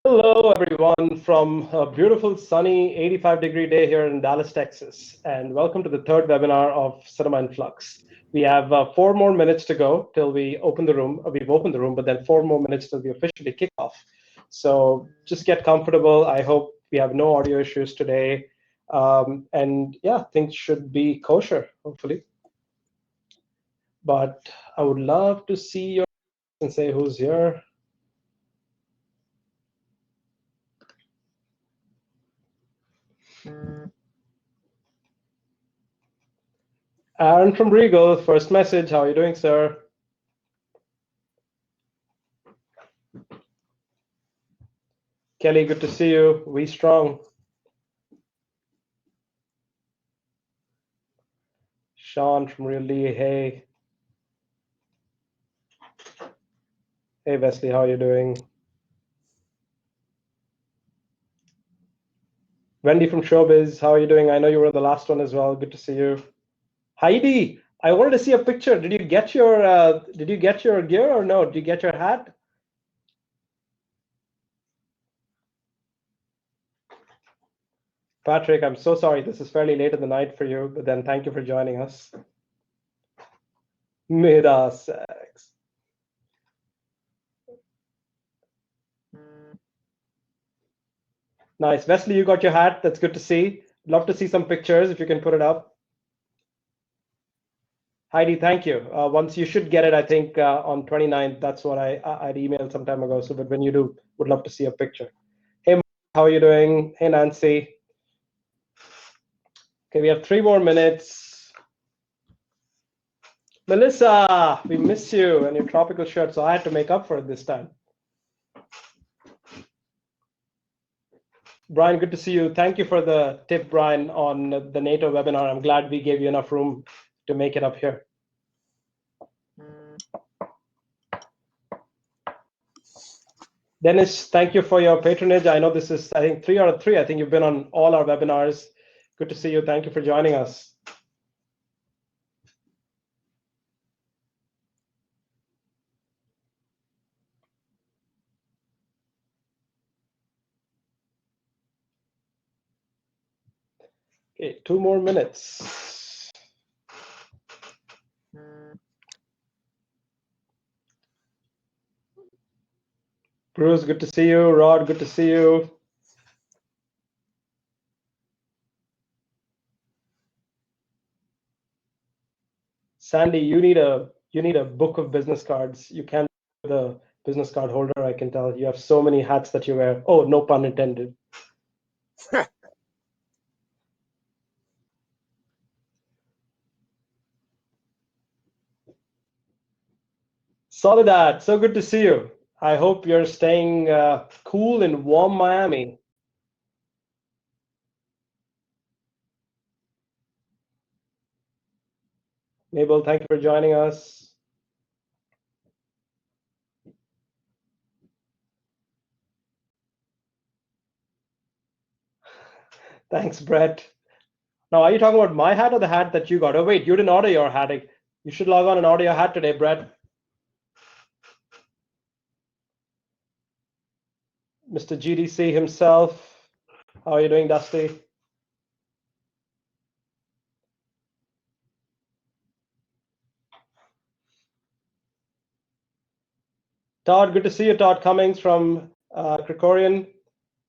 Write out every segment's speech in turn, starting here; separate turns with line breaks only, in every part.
Hello, everyone, from a beautiful, sunny, 85-degree day here in Dallas, Texas, and welcome to the third webinar of Cinema in Flux. We have 4 more minutes to go till we open the room. We've opened the room, but then 4 more minutes till we officially kick off. So just get comfortable. I hope we have no audio issues today. And yeah, things should be kosher, hopefully. But I would love to see your and say who's here. Aaron from Regal, first message. How are you doing, sir? Kelly, good to see you. We strong. Shawn from Real Lee, hey. Hey, Wesley, how are you doing? Wendy from Showbiz, how are you doing? I know you were the last one as well. Good to see you. Heidi, I wanted to see a picture. Did you get your gear or no? Did you get your hat? Patrick, I'm so sorry. This is fairly late in the night for you, but then thank you for joining us. Middlesex. Nice. Wesley, you got your hat. That's good to see. Love to see some pictures if you can put it up. Heidi, thank you. Once you should get it, I think on 29th. That's what I'd emailed some time ago. So, but when you do, would love to see a picture. Hey, how are you doing? Hey, Nancy. Okay, we have 3 more minutes. Melissa, we miss you and your tropical shirt, so I had to make up for it this time. Brian, good to see you. Thank you for the tip, Brian, on the NATO webinar. I'm glad we gave you enough room to make it up here. Dennis, thank you for your patronage. I know this is, I think, 3 out of 3. I think you've been on all our webinars. Good to see you. Thank you for joining us. Okay, 2 more minutes. Bruce, good to see you. Rod, good to see you. Sandy, you need a book of business cards. You can't be the business card holder, I can tell. You have so many hats that you wear. Oh, no pun intended. Soledad, so good to see you. I hope you're staying cool in warm Miami. Mabel, thank you for joining us. Thanks, Brett. Now, are you talking about my hat or the hat that you got? Oh, wait, you didn't order your hat. You should log on and order your hat today, Brett. Mr. GDC himself. How are you doing, Dusty? Todd, good to see you, Todd Cummings from Krikorian.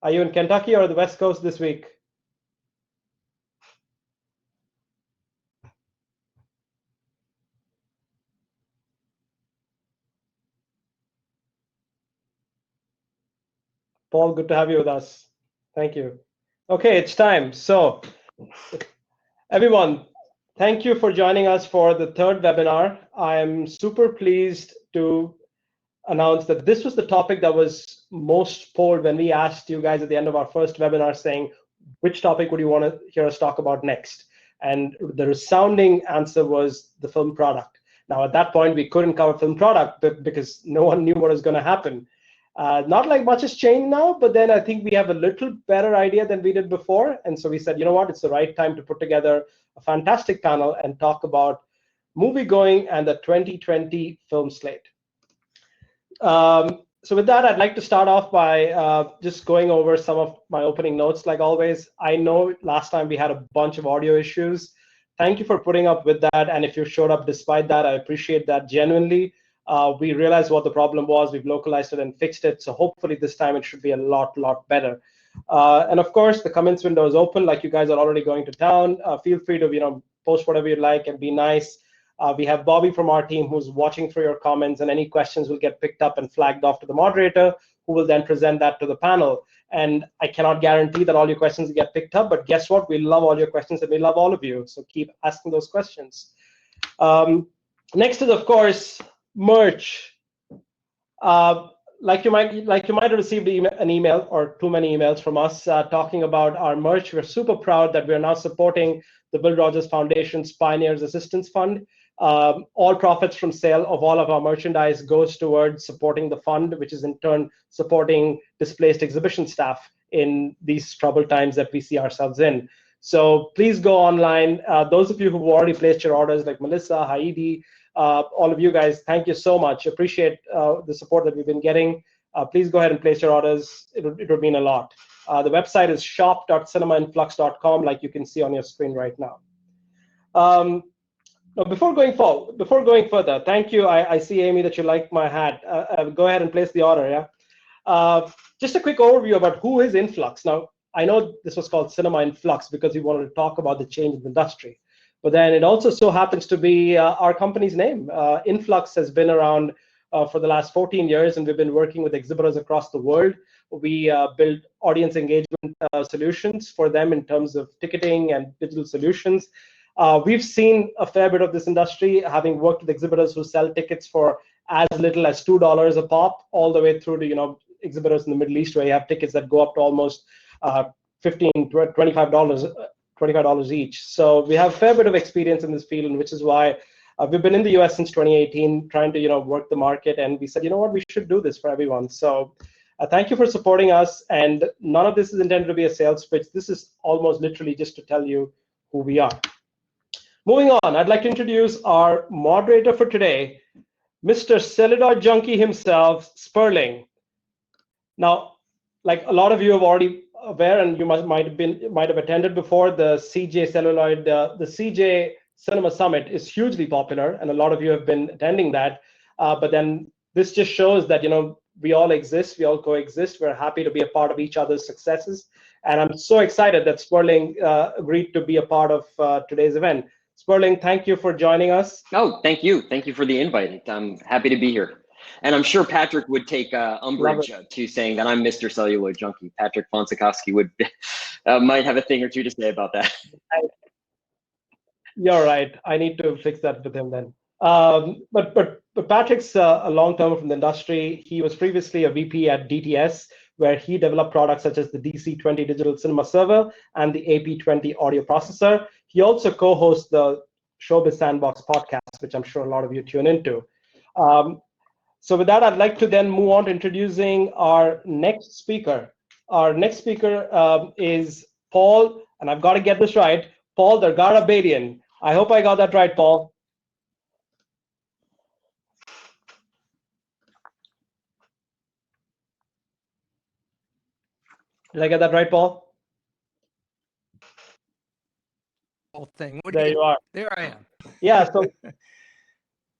Are you in Kentucky or the West Coast this week? Paul, good to have you with us. Thank you. Okay, it's time. So, everyone, thank you for joining us for the third webinar. I am super pleased to announce that this was the topic that was most polled when we asked you guys at the end of our first webinar saying, which topic would you want to hear us talk about next? And the resounding answer was the film product. Now, at that point, we couldn't cover film product because no one knew what was going to happen. Not like much has changed now, but then I think we have a little better idea than we did before. And so we said, you know what, it's the right time to put together a fantastic panel and talk about movie going and the 2020 film slate. So with that, I'd like to start off by just going over some of my opening notes. Like always, I know last time we had a bunch of audio issues. Thank you for putting up with that. And if you showed up despite that, I appreciate that genuinely. We realized what the problem was. We've localized it and fixed it. So hopefully this time it should be a lot better. And of course, the comments window is open. Like you guys are already going to town. Feel free to post whatever you'd like and be nice. We have Bobby from our team who's watching through your comments, and any questions will get picked up and flagged off to the moderator, who will then present that to the panel. And I cannot guarantee that all your questions get picked up, but guess what? We love all your questions and we love all of you. So keep asking those questions. Next is, of course, merch. Like you might have received an email or too many emails from us talking about our merch. We're super proud that we're now supporting the Bill Rogers Foundation's Pioneers Assistance Fund. All profits from sale of all of our merchandise goes towards supporting the fund, which is in turn supporting displaced exhibition staff in these troubled times that we see ourselves in. So please go online. Those of you who've already placed your orders, like Melissa, Heidi, all of you guys, thank you so much. Appreciate the support that we've been getting. Please go ahead and place your orders. It would mean a lot. The website is shop.cinemainflux.com, like you can see on your screen right now. Now, before going further, thank you. I see, Amy, that you like my hat. Go ahead and place the order, yeah? Just a quick overview about who is Influx. Now, I know this was called Cinema in Flux because we wanted to talk about the change in the industry. But then it also so happens to be our company's name. Influx has been around for the last 14 years, and we've been working with exhibitors across the world. We build audience engagement solutions for them in terms of ticketing and digital solutions. We've seen a fair bit of this industry, having worked with exhibitors who sell tickets for as little as $2 a pop, all the way through to exhibitors in the Middle East where you have tickets that go up to almost $15, $25 each. So we have a fair bit of experience in this field, and which is why we've been in the US since 2018, trying to work the market. And we said, you know what, we should do this for everyone. So thank you for supporting us. And none of this is intended to be a sales pitch. This is almost literally just to tell you who we are. Moving on, I'd like to introduce our moderator for today, Mr. Celluloid Junkie himself, Sperling. Now, like a lot of you have already aware, and you might have attended before, the CJ Celluloid, the CJ Cinema Summit is hugely popular, and a lot of you have been attending that. But then this just shows that we all exist, we all coexist. We're happy to be a part of each other's successes, and I'm so excited that Sperling agreed to be a part of today's event. Sperling, thank you for joining us.
Oh, thank you. Thank you for the invite. I'm happy to be here. And I'm sure Patrick would take umbrage to saying that I'm Mr. Celluloid Junkie. Patrick Fonsikowski would might have a thing or two to say about that.
You're right. I need to fix that with him then. But Patrick's a long-termer from the industry. He was previously a VP at DTS, where he developed products such as the DC20 digital cinema server and the AP20 audio processor. He also co-hosts the Showbiz Sandbox podcast, which I'm sure a lot of you tune into. So with that, I'd like to then move on to introducing our next speaker. Our next speaker is Paul, and I've got to get this right, Paul Dergarabedian. I hope I got that right, Paul. Did I get that right, Paul?
Whole thing.
There you are.
There I am.
Yeah. So.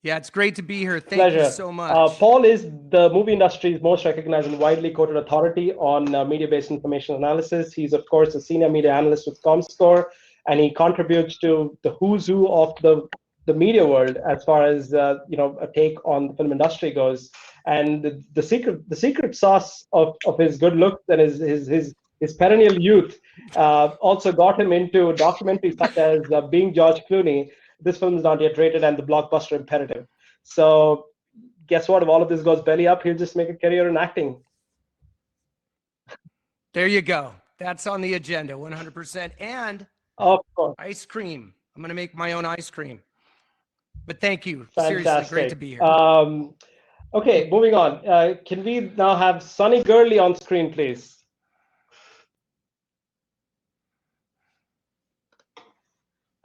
Yeah, it's great to be here. Thank you so much.
Paul is the movie industry's most recognized and widely quoted authority on media-based information analysis. He's, of course, a senior media analyst with Comscore, and he contributes to the who's who of the media world as far as a take on the film industry goes. And the secret sauce of his good looks and his perennial youth also got him into documentaries such as Being George Clooney. This film is not yet rated, and the blockbuster imperative. So guess what? If all of this goes belly up, he'll just make a career in acting.
There you go. That's on the agenda, 100%. And
of course,
ice cream. I'm going to make my own ice cream. But thank you.
Fantastic.
Seriously, great to be here.
Okay, moving on. Can we now have Sonny Gourley on screen, please?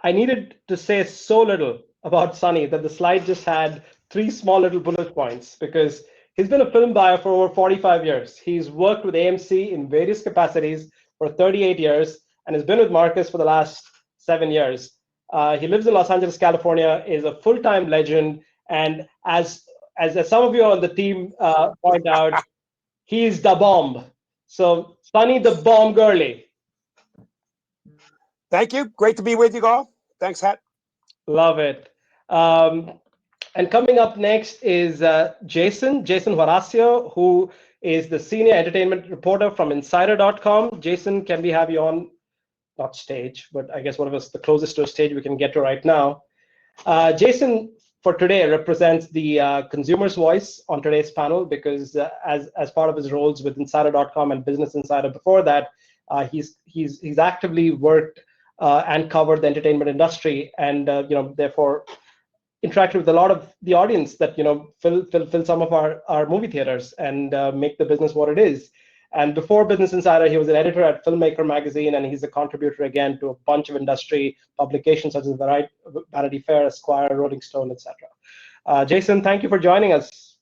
I needed to say so little about Sonny that the slide just had 3 small little bullet points, because He's been a film buyer for over 45 years. He's worked with AMC in various capacities for 38 years and has been with Marcus for the last 7 years. He lives in Los Angeles, California, is a full-time legend, and as some of you on the team point out, he's the bomb. So, Sonny the Bomb Gourley.
Thank you. Great to be with you all. Thanks, Hat.
Love it. And coming up next is Jason Guerassio, who is the senior entertainment reporter from Insider.com. Jason, can we have you on, not stage, but I guess one of us, the closest to a stage we can get to right now. Jason, for today, represents the consumer's voice on today's panel because as part of his roles with Insider.com and Business Insider before that, he's actively worked and covered the entertainment industry, and therefore interacted with a lot of the audience that fill some of our movie theaters and make the business what it is. And before Business Insider, he was an editor at Filmmaker magazine, and he's a contributor again to a bunch of industry publications such as Vanity Fair, Esquire, Rolling Stone, etc. Jason, thank you for joining us.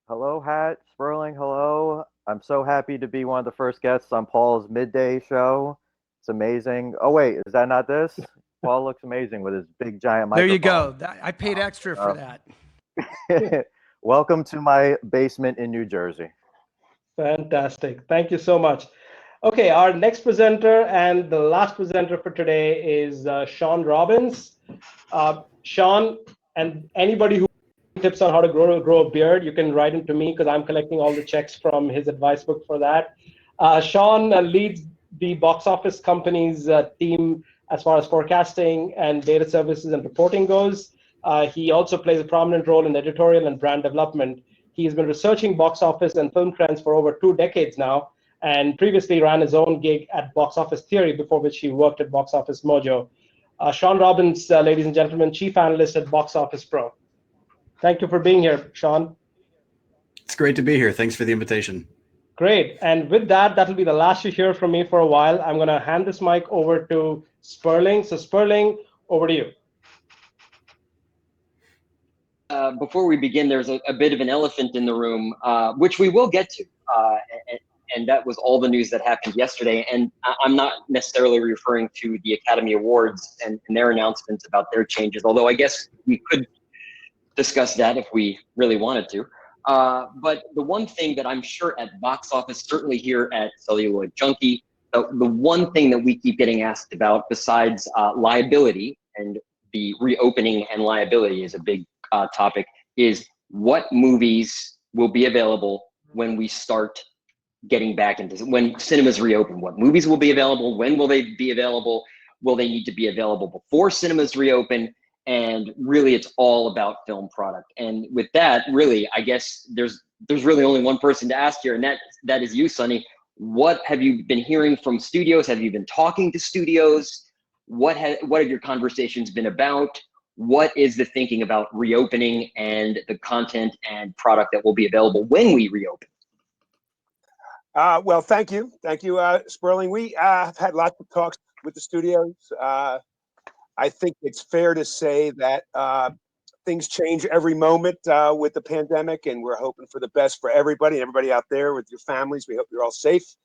Hello, Hat, Sperling, hello. I'm so happy to be one of the first guests on Paul's midday show. It's amazing. Oh wait, is that not this? Paul looks amazing with his big giant microphone.
There you go. I paid extra for that.
Welcome to my basement in New Jersey.
Fantastic. Thank you so much. Okay, our next presenter and the last presenter for today is Shawn Robbins. Shawn, and anybody who tips on how to grow a beard, you can write into me because I'm collecting all the checks from his advice book for that. Shawn leads the box office company's team as far as forecasting and data services and reporting goes. He also plays a prominent role in editorial and brand development. He's been researching box office and film trends for over 2 decades now, and previously ran his own gig at Box Office Theory, before which he worked at Box Office Mojo. Shawn Robbins, ladies and gentlemen, Chief Analyst at Box Office Pro. Thank you for being here, Shawn.
It's great to be here. Thanks for the invitation.
Great. And with that, that'll be the last you hear from me for a while. I'm going to hand this mic over to Sperling. So Sperling, over to you.
Before we begin, there's a bit of an elephant in the room, which we will get to. And that was all the news that happened yesterday. And I'm not necessarily referring to the Academy Awards and their announcements about their changes, although I guess we could discuss that if we really wanted to. But the one thing that I'm sure at box office, certainly here at Celluloid Junkie, the one thing that we keep getting asked about besides liability, and the reopening and liability is a big topic, is what movies will be available when we start getting back into, when cinemas reopen. What movies will be available? When will they be available? Will they need to be available before cinemas reopen? And really, it's all about film product. And with that, really, I guess there's really only one person to ask here, and that is you, Sonny. What have you been hearing from studios? Have you been talking to studios? What have your conversations been about? What is the thinking about reopening and the content and product that will be available when we reopen?
Well, thank you, Sperling. We have had lots of talks with the studios. I think it's fair to say that things change every moment with the pandemic, and we're hoping for the best for everybody and everybody out there with your families. We hope you're all safe.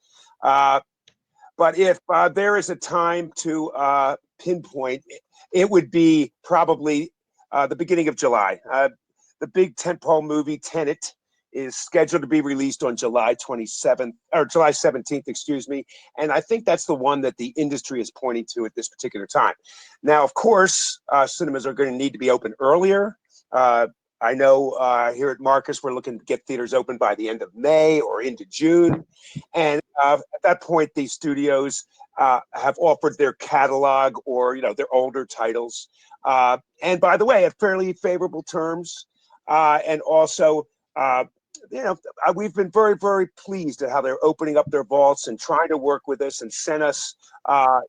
But if there is a time to pinpoint, it would be probably the beginning of July. The big tentpole movie Tenet is scheduled to be released on July 27th or July 17th, excuse me. And I think that's the one that the industry is pointing to at this particular time. Now, of course, cinemas are going to need to be open earlier. I know here at Marcus, we're looking to get theaters open by the end of May or into June. And at that point, these studios have offered their catalog or, their older titles. And by the way, at fairly favorable terms. And also, we've been very, very pleased at how they're opening up their vaults and trying to work with us and send us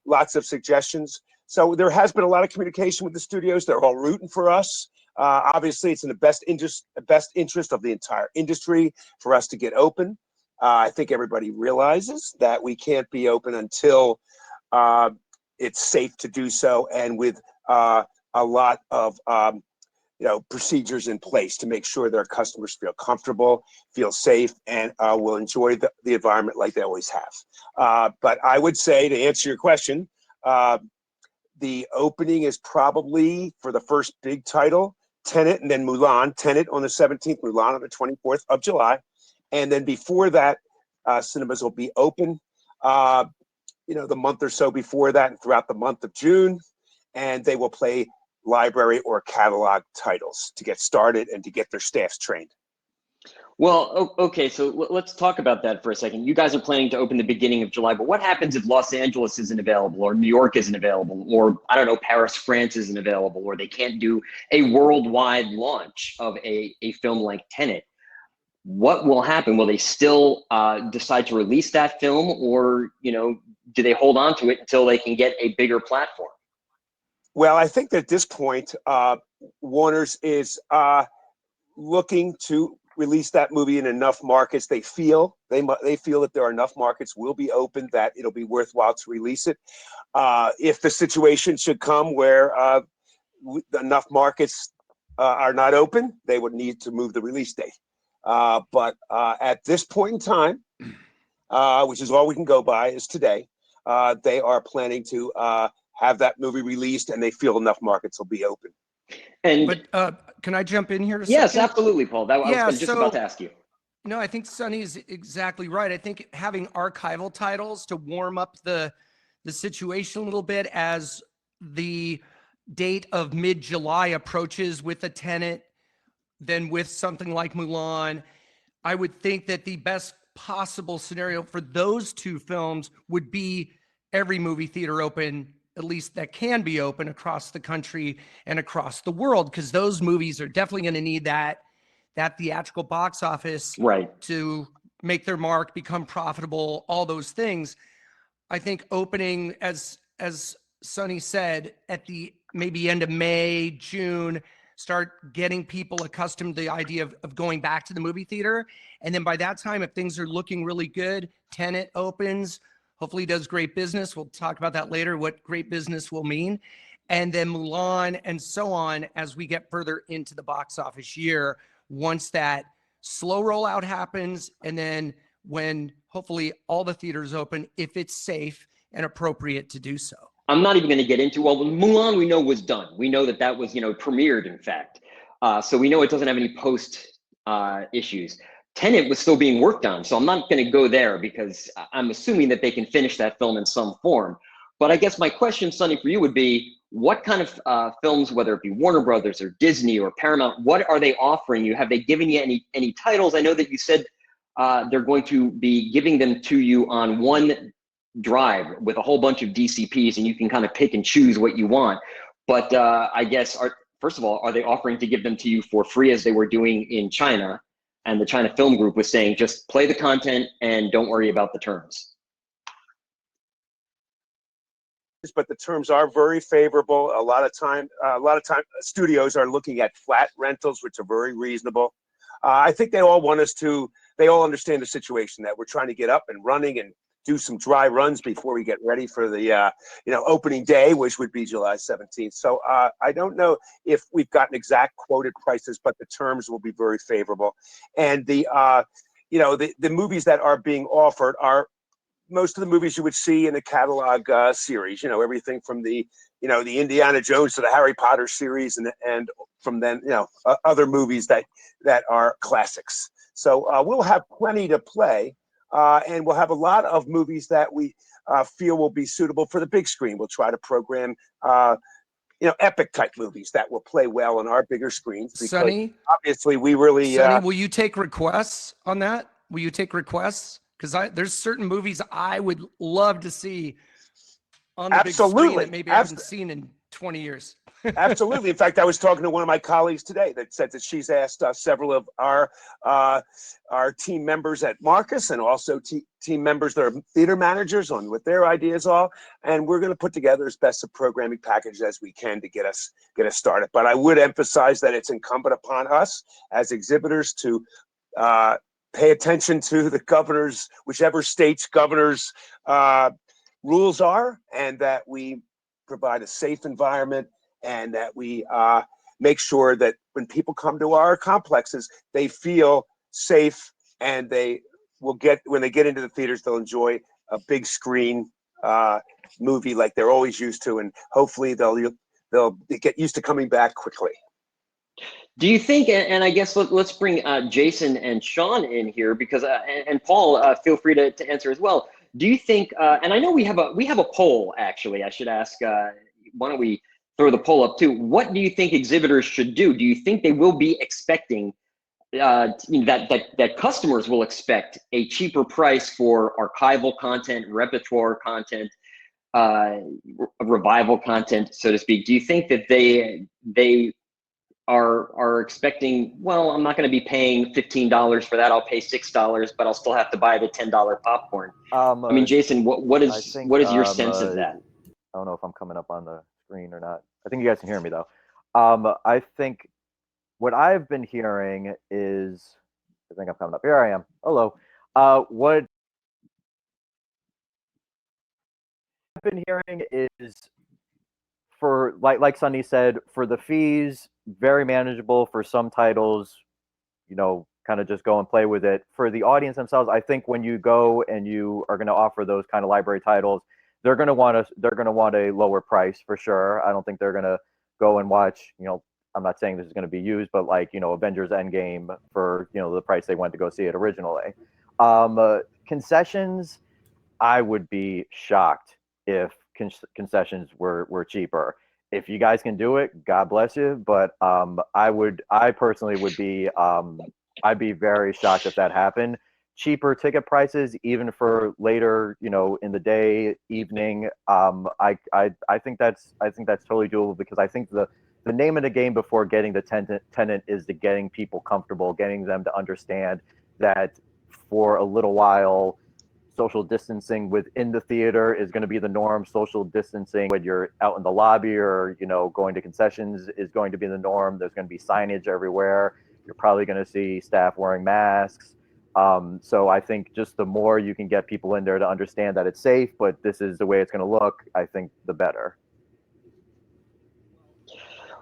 lots of suggestions. So there has been a lot of communication with the studios. They're all rooting for us. Obviously, it's in the best interest of the entire industry for us to get open. I think everybody realizes that we can't be open until it's safe to do so, and with a lot of procedures in place to make sure their customers feel comfortable, feel safe, and will enjoy the environment like they always have. But I would say, to answer your question, the opening is probably, for the first big title, Tenet and then Mulan. Tenet on the 17th, Mulan on the 24th of July. And then before that, cinemas will be open, the month or so before that and throughout the month of June. And they will play library or catalog titles to get started and to get their staffs trained.
Well, okay, so let's talk about that for a second. You guys are planning to open the beginning of July, but what happens if Los Angeles isn't available, or New York isn't available, or I don't know, Paris, France isn't available, or they can't do a worldwide launch of a film like Tenet? What will happen? Will they still decide to release that film, or do they hold on to it until they can get a bigger platform?
Well, I think that at this point, Warner's is looking to release that movie in enough markets. They feel that there are enough markets will be open that it'll be worthwhile to release it. If the situation should come where enough markets are not open, they would need to move the release date. But at this point in time, which is all we can go by, is today, they are planning to have that movie released, and they feel enough markets will be open.
But can I jump in here?
Yes,
second?
absolutely, Paul. I was just about to ask you.
No, I think Sonny is exactly right. I think having archival titles to warm up the situation a little bit as the date of mid-July approaches with a Tenet, then with something like Mulan, I would think that the best possible scenario for those two films would be every movie theater open, at least that can be open across the country and across the world, because those movies are definitely going to need that theatrical box office to make their mark, become profitable, all those things. I think opening, as Sonny said, at the maybe end of May, June, start getting people accustomed to the idea of going back to the movie theater. And then by that time, if things are looking really good, Tenet opens, hopefully does great business. We'll talk about that later, what great business will mean. And then Mulan and so on as we get further into the box office year, once that slow rollout happens, and then when hopefully all the theaters open, if it's safe and appropriate to do so.
I'm not even going to get into, well, Mulan we know was done. We know that was, premiered, in fact. So we know it doesn't have any post issues. Tenet was still being worked on, so I'm not going to go there because I'm assuming that they can finish that film in some form. But I guess my question, Sonny, for you would be, what kind of films, whether it be Warner Brothers or Disney or Paramount, what are they offering you? Have they given you any titles? I know that you said they're going to be giving them to you on one drive with a whole bunch of DCPs, and you can kind of pick and choose what you want. But I guess, first of all, are they offering to give them to you for free as they were doing in China? And the China Film Group was saying, just play the content and don't worry about the terms.
But the terms are very favorable. A lot of time, studios are looking at flat rentals, which are very reasonable. I think they all understand the situation, that we're trying to get up and running and do some dry runs before we get ready for the opening day, which would be July 17th. So I don't know if we've gotten exact quoted prices, but the terms will be very favorable. And the movies that are being offered are most of the movies you would see in a catalog series. Everything from the Indiana Jones to the Harry Potter series, and from then other movies that are classics. So we'll have plenty to play. And we'll have a lot of movies that we feel will be suitable for the big screen. We'll try to program, epic type movies that will play well on our bigger screens. Because
Sonny,
obviously, we really.
Sonny, will you take requests on that? Will you take requests? Because there's certain movies I would love to see on the big screen that maybe I haven't seen in 20 years.
Absolutely. In fact, I was talking to one of my colleagues today that said that she's asked several of our team members at Marcus, and also team members that are theater managers, on what their ideas are, and we're going to put together as best a programming package as we can to get us started. But I would emphasize that it's incumbent upon us as exhibitors to pay attention to the governor's, whichever state's governor's rules are, and that we provide a safe environment, and that we make sure that when people come to our complexes, they feel safe, and they will get, when they get into the theaters, they'll enjoy a big screen movie like they're always used to, and hopefully they'll get used to coming back quickly.
Do you think, and I guess let's bring Jason and Shawn in here, because and Paul, feel free to answer as well. Do you think, and I know we have a poll, actually, I should ask, why don't we throw the poll up too? What do you think exhibitors should do? Do you think they will be expecting that customers will expect a cheaper price for archival content, repertoire content, revival content, so to speak? Do you think that they are expecting, well, I'm not going to be paying $15 for that, I'll pay $6, but I'll still have to buy the $10 popcorn? I mean, Jason, what is your sense of that?
I don't know if I'm coming up on the screen or not. I think you guys can hear me though. I think what I've been hearing is, I think I'm coming up. Here I am. Hello. What I've been hearing is, for like Sonny said, for the fees, very manageable for some titles, you know, kind of just go and play with it. For the audience themselves, I think when you go and you are going to offer those kind of library titles, they're going to want a lower price for sure. I don't think they're going to go and watch, you know, I'm not saying this is going to be used, but like, you know, Avengers Endgame for, you know, the price they went to go see it originally. Concessions, I would be shocked if concessions were cheaper. If you guys can do it, God bless you. But I personally would be, I'd be very shocked if that happened. Cheaper ticket prices, even for later, you know, in the day, evening. I think that's totally doable, because I think the name of the game before getting the tenant is to getting people comfortable, getting them to understand that for a little while, social distancing within the theater is going to be the norm. Social distancing when you're out in the lobby or, you know, going to concessions is going to be the norm. There's going to be signage everywhere. You're probably going to see staff wearing masks. So I think just the more you can get people in there to understand that it's safe, but this is the way it's going to look, I think the better.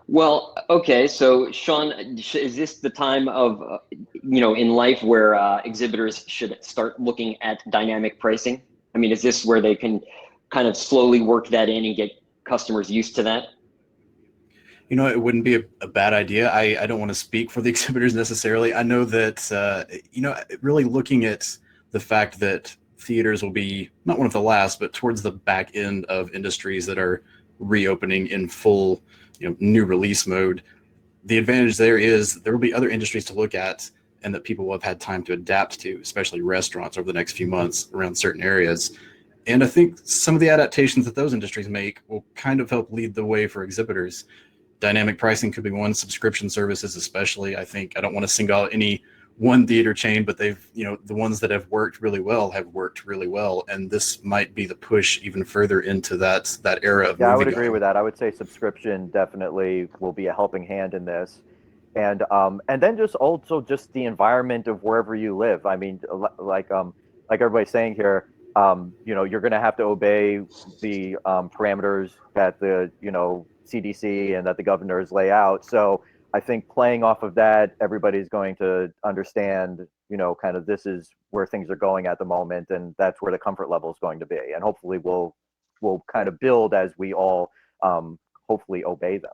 Well, okay, so Shawn, is this the time of, you know, in life where exhibitors should start looking at dynamic pricing? I mean, is this where they can kind of slowly work that in and get customers used to that?
You know, it wouldn't be a bad idea. I don't want to speak for the exhibitors necessarily. I know that, you know, really looking at the fact that theaters will be not one of the last, but towards the back end of industries that are reopening in full, you know, new release mode. The advantage there is there will be other industries to look at and that people will have had time to adapt to, especially restaurants over the next few months around certain areas. And I think some of the adaptations that those industries make will kind of help lead the way for exhibitors. Dynamic pricing could be one, subscription services especially. I think I don't want to single out any one theater chain, but they've, you know, the ones that have worked really well have worked really well, and this might be the push even further into that era of movie.
Yeah, I would agree with that. I would say subscription definitely will be a helping hand in this, and then just also just the environment of wherever you live. I mean, like everybody's saying here, you know, you're going to have to obey the parameters that the, you know, CDC and that the governors lay out. So I think playing off of that, everybody's going to understand, you know, kind of this is where things are going at the moment, and that's where the comfort level is going to be. And hopefully we'll kind of build as we all hopefully obey them.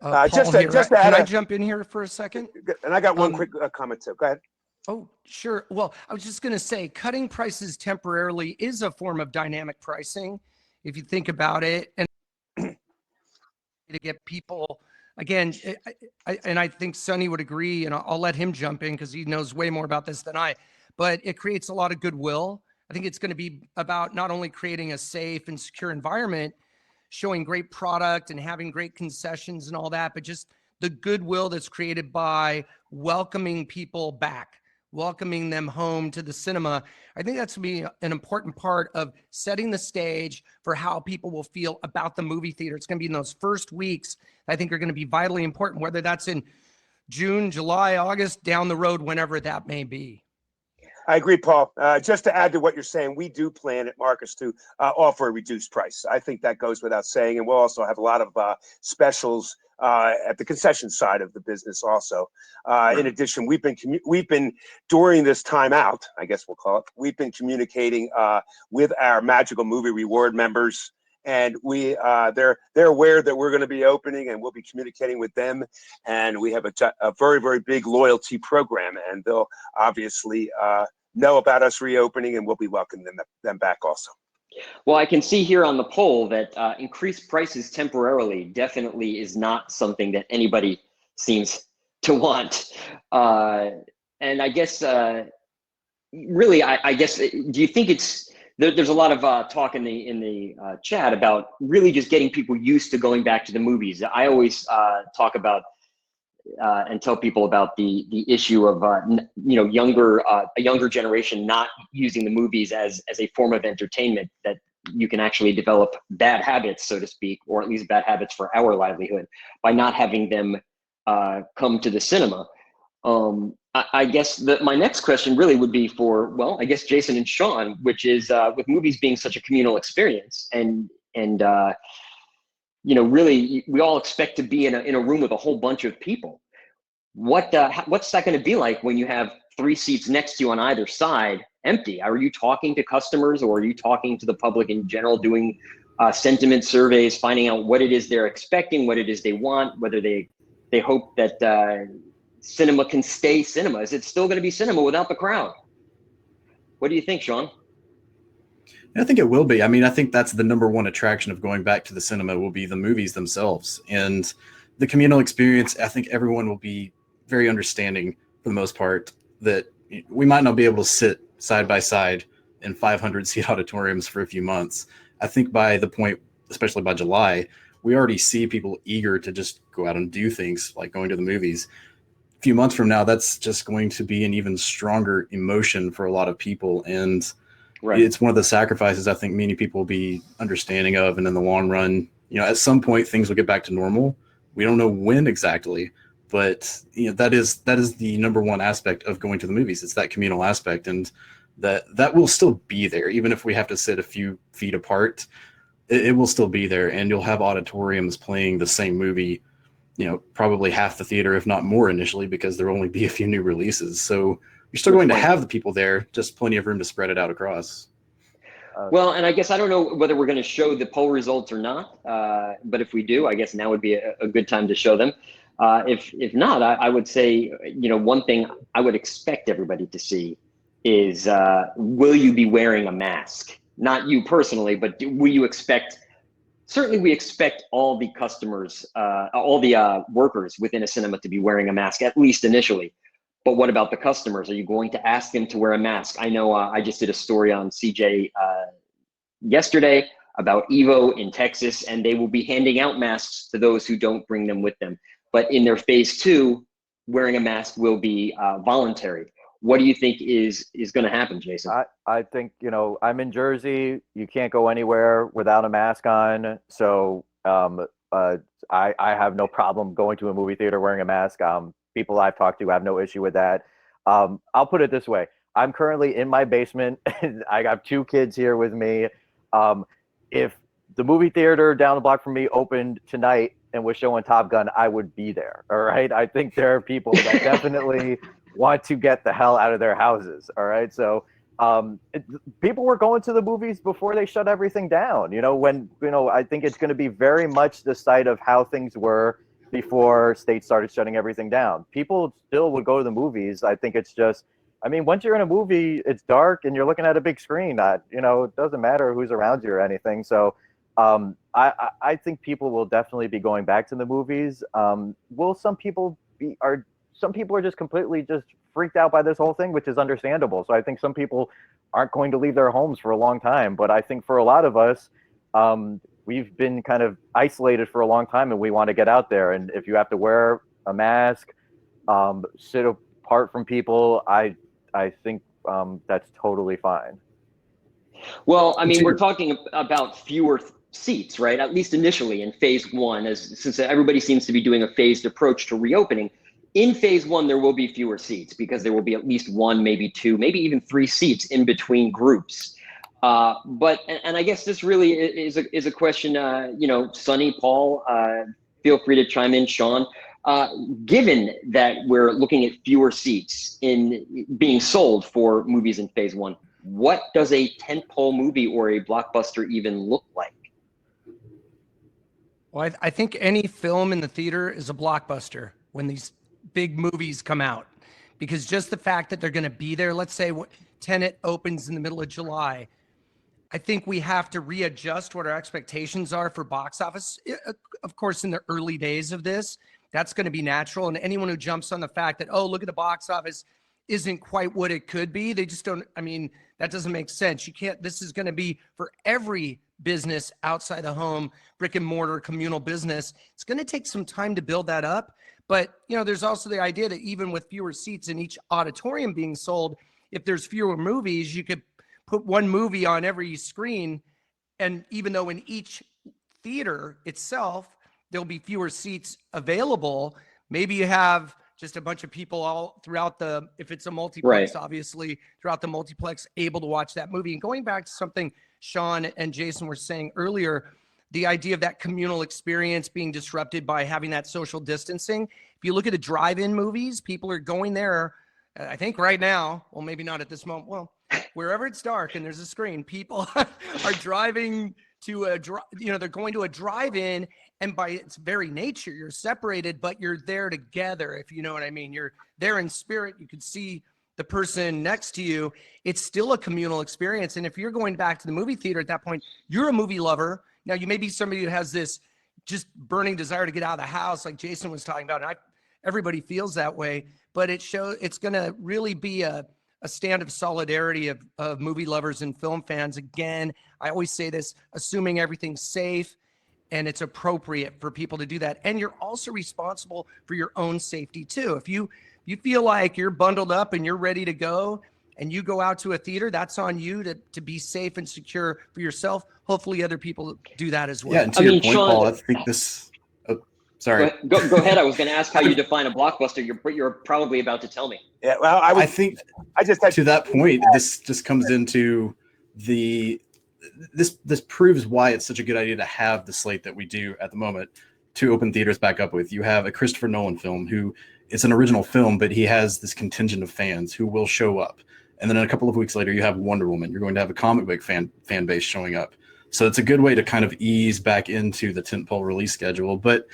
Paul, can I jump in here for a second?
And I got one quick comment too. Go ahead.
Oh, sure. Well, I was just going to say, cutting prices temporarily is a form of dynamic pricing, if you think about it, and to get people, again, I think Sonny would agree, and I'll let him jump in because he knows way more about this than I, but it creates a lot of goodwill. I think it's going to be about not only creating a safe and secure environment, showing great product and having great concessions and all that, but just the goodwill that's created by welcoming people back, welcoming them home to the cinema. I think that's going to be an important part of setting the stage for how people will feel about the movie theater. It's going to be in those first weeks, I think, are going to be vitally important, whether that's in June, July, August, down the road, whenever that may be.
I agree, Paul. Just to add to what you're saying, we do plan at Marcus to offer a reduced price. I think that goes without saying, and we'll also have a lot of specials at the concession side of the business also. In addition, we've been during this time out, I guess we'll call it, we've been communicating with our Magical Movie Reward members, and they're aware that we're going to be opening, and we'll be communicating with them. And we have a very, very big loyalty program, and they'll obviously know about us reopening, and we'll be welcoming them back also.
Well, I can see here on the poll that increased prices temporarily definitely is not something that anybody seems to want. And I guess, really, I guess, do you think there's a lot of talk in the chat about really just getting people used to going back to the movies. I always talk about and tell people about the issue of a younger generation not using the movies as a form of entertainment, that you can actually develop bad habits, so to speak, or at least bad habits for our livelihood by not having them come to the cinema. I guess my next question really would be for, well, I guess Jason and Shawn, which is with movies being such a communal experience, and really we all expect to be in a room with a whole bunch of people. What's that going to be like when you have 3 seats next to you on either side empty? Are you talking to customers, or are you talking to the public in general, doing sentiment surveys, finding out what it is they're expecting, what it is they want, whether they hope that cinema can stay cinema? Is it still going to be cinema without the crowd? What do you think, Shawn?
I think it will be. I mean, I think that's the number one attraction of going back to the cinema will be the movies themselves. And the communal experience, I think everyone will be very understanding for the most part that we might not be able to sit side by side in 500 seat auditoriums for a few months. I think by the point, especially by July, we already see people eager to just go out and do things like going to the movies. A few months from now, that's just going to be an even stronger emotion for a lot of people. And right. It's one of the sacrifices I think many people will be understanding of. And in the long run, at some point things will get back to normal. We don't know when exactly, but that is the number one aspect of going to the movies. It's that communal aspect, and that will still be there. Even if we have to sit a few feet apart, it will still be there. And you'll have auditoriums playing the same movie, probably half the theater, if not more initially, because there will only be a few new releases. So you're still going to have the people there, just plenty of room to spread it out across.
Well, and I guess I don't know whether we're going to show the poll results or not, but if we do, I guess now would be a good time to show them. If not, I would say, one thing I would expect everybody to see is, will you be wearing a mask? Not you personally, but will you expect, certainly we expect all the customers, all the workers within a cinema to be wearing a mask, at least initially. But what about the customers? Are you going to ask them to wear a mask? I know I just did a story on CJ yesterday about Evo in Texas, and they will be handing out masks to those who don't bring them with them. But in their phase 2, wearing a mask will be voluntary. What do you think is going to happen, Jason?
I think, I'm in Jersey. You can't go anywhere without a mask on. So I have no problem going to a movie theater wearing a mask. People I've talked to have no issue with that. I'll put it this way. I'm currently in my basement. I got 2 kids here with me. If the movie theater down the block from me opened tonight and was showing Top Gun, I would be there. All right. I think there are people that definitely want to get the hell out of their houses. All right. So people were going to the movies before they shut everything down. I think it's going to be very much the site of how things were before states started shutting everything down. People still would go to the movies. I think it's just, once you're in a movie, it's dark and you're looking at a big screen. It doesn't matter who's around you or anything. So I think people will definitely be going back to the movies. Some people are just completely just freaked out by this whole thing, which is understandable. So I think some people aren't going to leave their homes for a long time. But I think for a lot of us, we've been kind of isolated for a long time, and we want to get out there. And if you have to wear a mask, sit apart from people, I think that's totally fine.
Well, we're talking about fewer seats, right? At least initially in phase 1, since everybody seems to be doing a phased approach to reopening. In phase 1, there will be fewer seats because there will be at least 1, maybe 2, maybe even 3 seats in between groups. But I guess this really is a question, Sonny, Paul, feel free to chime in, Shawn. Given that we're looking at fewer seats in being sold for movies in phase one, what does a tentpole movie or a blockbuster even look like?
Well, I think any film in the theater is a blockbuster when these big movies come out, because just the fact that they're going to be there, let's say Tenet opens in the middle of July, I think we have to readjust what our expectations are for box office. Of course, in the early days of this, that's going to be natural. And anyone who jumps on the fact that, oh, look at the box office isn't quite what it could be, they just don't, I mean, that doesn't make sense. You can't, this is going to be for every business outside the home, brick and mortar, communal business. It's going to take some time to build that up. But, you know, there's also the idea that even with fewer seats in each auditorium being sold, if there's fewer movies, you could put one movie on every screen. And even though in each theater itself, there'll be fewer seats available, maybe you have just a bunch of people all throughout the, if it's a multiplex, obviously throughout the multiplex, able to watch that movie. And going back to something Shawn and Jason were saying earlier, the idea of that communal experience being disrupted by having that social distancing. If you look at the drive-in movies, people are going there, I think right now, well, maybe not at this moment, well, wherever it's dark and there's a screen, people are driving to a, you know, they're going to a drive-in, and by its very nature, you're separated, but you're there together, if you know what I mean. You're there in spirit. You can see the person next to you. It's still a communal experience. And if you're going back to the movie theater at that point, you're a movie lover. Now, you may be somebody who has this just burning desire to get out of the house, like Jason was talking about. And everybody feels that way, but it's going to really be a stand of solidarity of movie lovers and film fans. Again, I always say this, assuming everything's safe and it's appropriate for people to do that. And you're also responsible for your own safety too. If you feel like you're bundled up and you're ready to go and you go out to a theater, that's on you to be safe and secure for yourself. Hopefully other people do that as well.
Yeah, and to your point, Shawn, Paul, I think this, sorry.
Go ahead. I was going to ask how you define a blockbuster. You're probably about to tell me.
Yeah, well, I think to
that point, this just comes into this proves why it's such a good idea to have the slate that we do at the moment to open theaters back up with. You have a Christopher Nolan film who it's an original film, but he has this contingent of fans who will show up. And then a couple of weeks later, you have Wonder Woman. You're going to have a comic book fan base showing up. So it's a good way to kind of ease back into the tentpole release schedule, but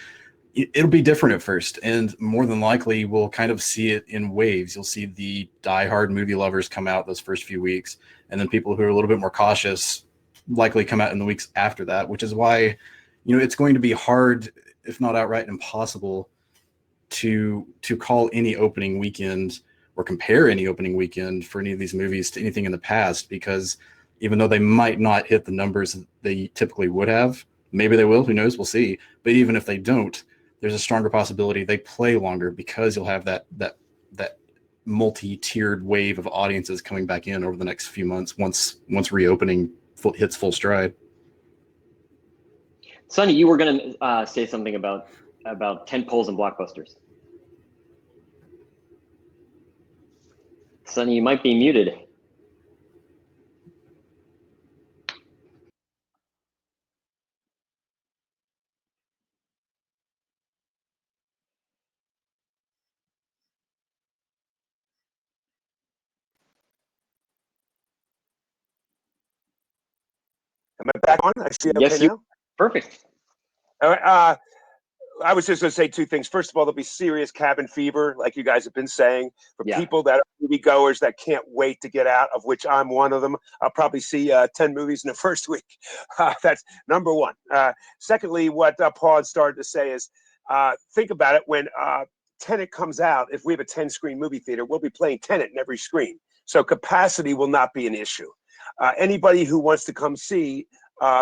it'll be different at first. And more than likely, we'll kind of see it in waves. You'll see the diehard movie lovers come out those first few weeks. And then people who are a little bit more cautious likely come out in the weeks after that, which is why, you know, it's going to be hard, if not outright impossible, to call any opening weekend or compare any opening weekend for any of these movies to anything in the past, because even though they might not hit the numbers that they typically would have, maybe they will, who knows, we'll see. But even if they don't, there's a stronger possibility they play longer because you'll have that multi-tiered wave of audiences coming back in over the next few months once reopening hits full stride.
Sonny, you were going to say something about tentpoles and blockbusters. Sonny, you might be muted.
Am I back on? I see.
Yes,
okay now?
Perfect.
All right. I was just going to say two things. First of all, there'll be serious cabin fever, like you guys have been saying, for people that are moviegoers that can't wait to get out, of which I'm one of them. I'll probably see 10 movies in the first week. That's number one. Secondly, what Paul had started to say is, think about it. When Tenet comes out, if we have a 10-screen movie theater, we'll be playing Tenet in every screen. So capacity will not be an issue. Anybody who wants to come see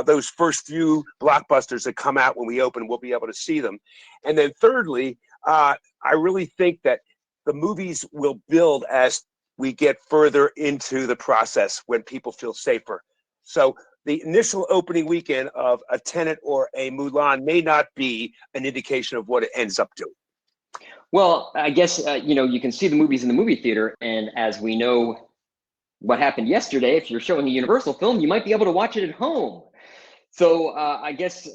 those first few blockbusters that come out when we open, we'll be able to see them. And then thirdly, I really think that the movies will build as we get further into the process when people feel safer. So the initial opening weekend of a Tenet or a Mulan may not be an indication of what it ends up doing.
Well, I guess, you can see the movies in the movie theater. And as we know what happened yesterday, if you're showing a Universal film, you might be able to watch it at home. So I guess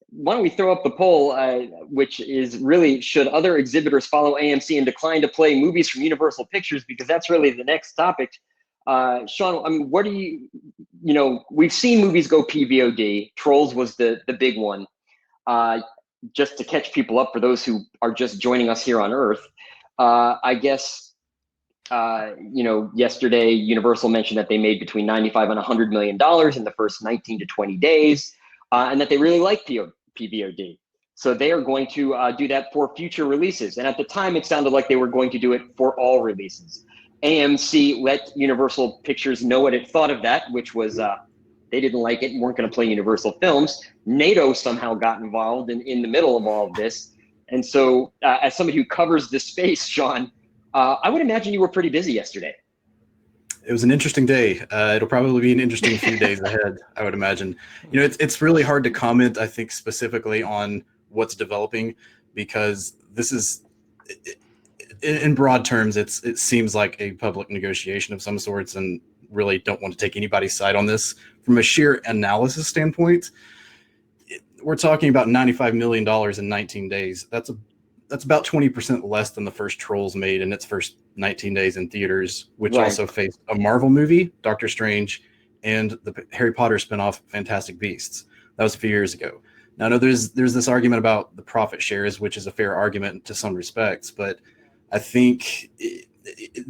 why don't we throw up the poll, which is really, should other exhibitors follow AMC and decline to play movies from Universal Pictures? Because that's really the next topic. Shawn, I mean, what do you know, we've seen movies go PVOD. Trolls was the big one. Just to catch people up for those who are just joining us here on Earth, I guess, you know, yesterday Universal mentioned that they made between $95 and $100 million in the first 19 to 20 days, and that they really like PVOD. So they are going to do that for future releases. And at the time, it sounded like they were going to do it for all releases. AMC let Universal Pictures know what it thought of that, which was they didn't like it and weren't going to play Universal films. NATO somehow got involved in the middle of all of this. And so as somebody who covers this space, Shawn, I would imagine you were pretty busy yesterday.
It was an interesting day. It'll probably be an interesting few days ahead, I would imagine. You know, it's really hard to comment, I think, specifically on what's developing, because this is, in broad terms, it seems like a public negotiation of some sorts, and really don't want to take anybody's side on this. From a sheer analysis standpoint, we're talking about $95 million in 19 days. That's about 20% less than the first Trolls made in its first 19 days in theaters, which also faced a Marvel movie, Doctor Strange, and the Harry Potter spinoff, Fantastic Beasts. That was a few years ago. Now, I know there's this argument about the profit shares, which is a fair argument to some respects, but I think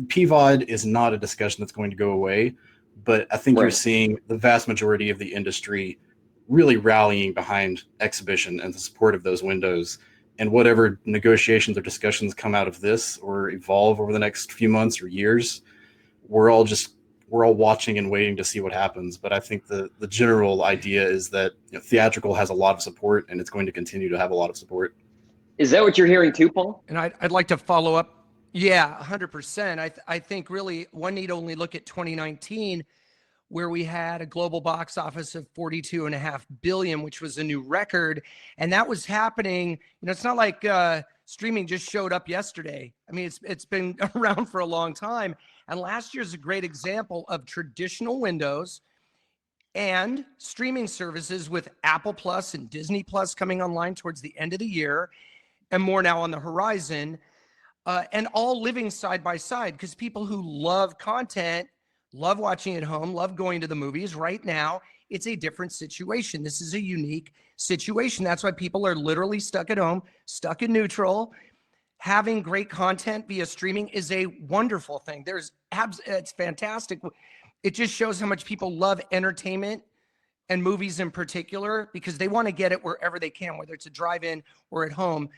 PVOD is not a discussion that's going to go away. But I think you're seeing the vast majority of the industry really rallying behind exhibition and the support of those windows. And whatever negotiations or discussions come out of this or evolve over the next few months or years, we're all watching and waiting to see what happens. But I think the general idea is that, you know, theatrical has a lot of support, and it's going to continue to have a lot of support.
Is that what you're hearing too, Paul?
And I'd like to follow up. Yeah, 100%. I think really one need only look at 2019, where we had a global box office of $42.5 billion, which was a new record. And that was happening, you know, it's not like streaming just showed up yesterday. I mean, it's been around for a long time. And last year's a great example of traditional windows and streaming services, with Apple Plus and Disney Plus coming online towards the end of the year, and more now on the horizon, and all living side by side, because people who love content, love watching at home, love going to the movies. Right now, it's a different situation. This is a unique situation. That's why people are literally stuck at home, stuck in neutral. Having great content via streaming is a wonderful thing. It's fantastic. It just shows how much people love entertainment and movies in particular, because they want to get it wherever they can, whether it's a drive-in or at home.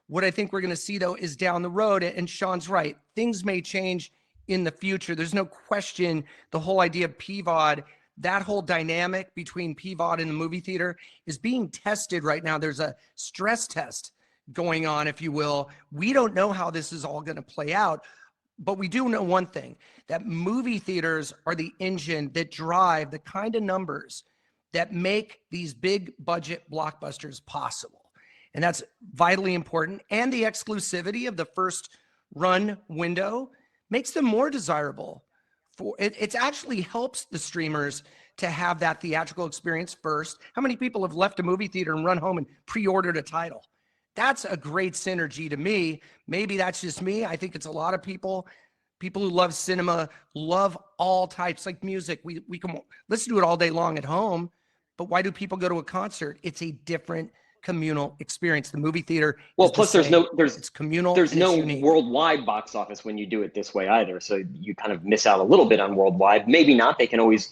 What I think we're going to see, though, is down the road, and Shawn's right, things may change in the future. There's no question the whole idea of PVOD, that whole dynamic between PVOD and the movie theater is being tested right now. There's a stress test going on, if you will. We don't know how this is all going to play out, but we do know one thing, that movie theaters are the engine that drive the kind of numbers that make these big budget blockbusters possible. And that's vitally important. And the exclusivity of the first run window makes them more desirable. It actually helps the streamers to have that theatrical experience first. How many people have left a movie theater and run home and pre-ordered a title? That's a great synergy to me. Maybe that's just me. I think it's a lot of people who love cinema, love all types, like music. We can listen to it all day long at home, but why do people go to a concert? It's a different communal experience. The movie theater.
Well, plus
it's communal.
There's no worldwide box office when you do it this way either. So you kind of miss out a little bit on worldwide. Maybe not. They can always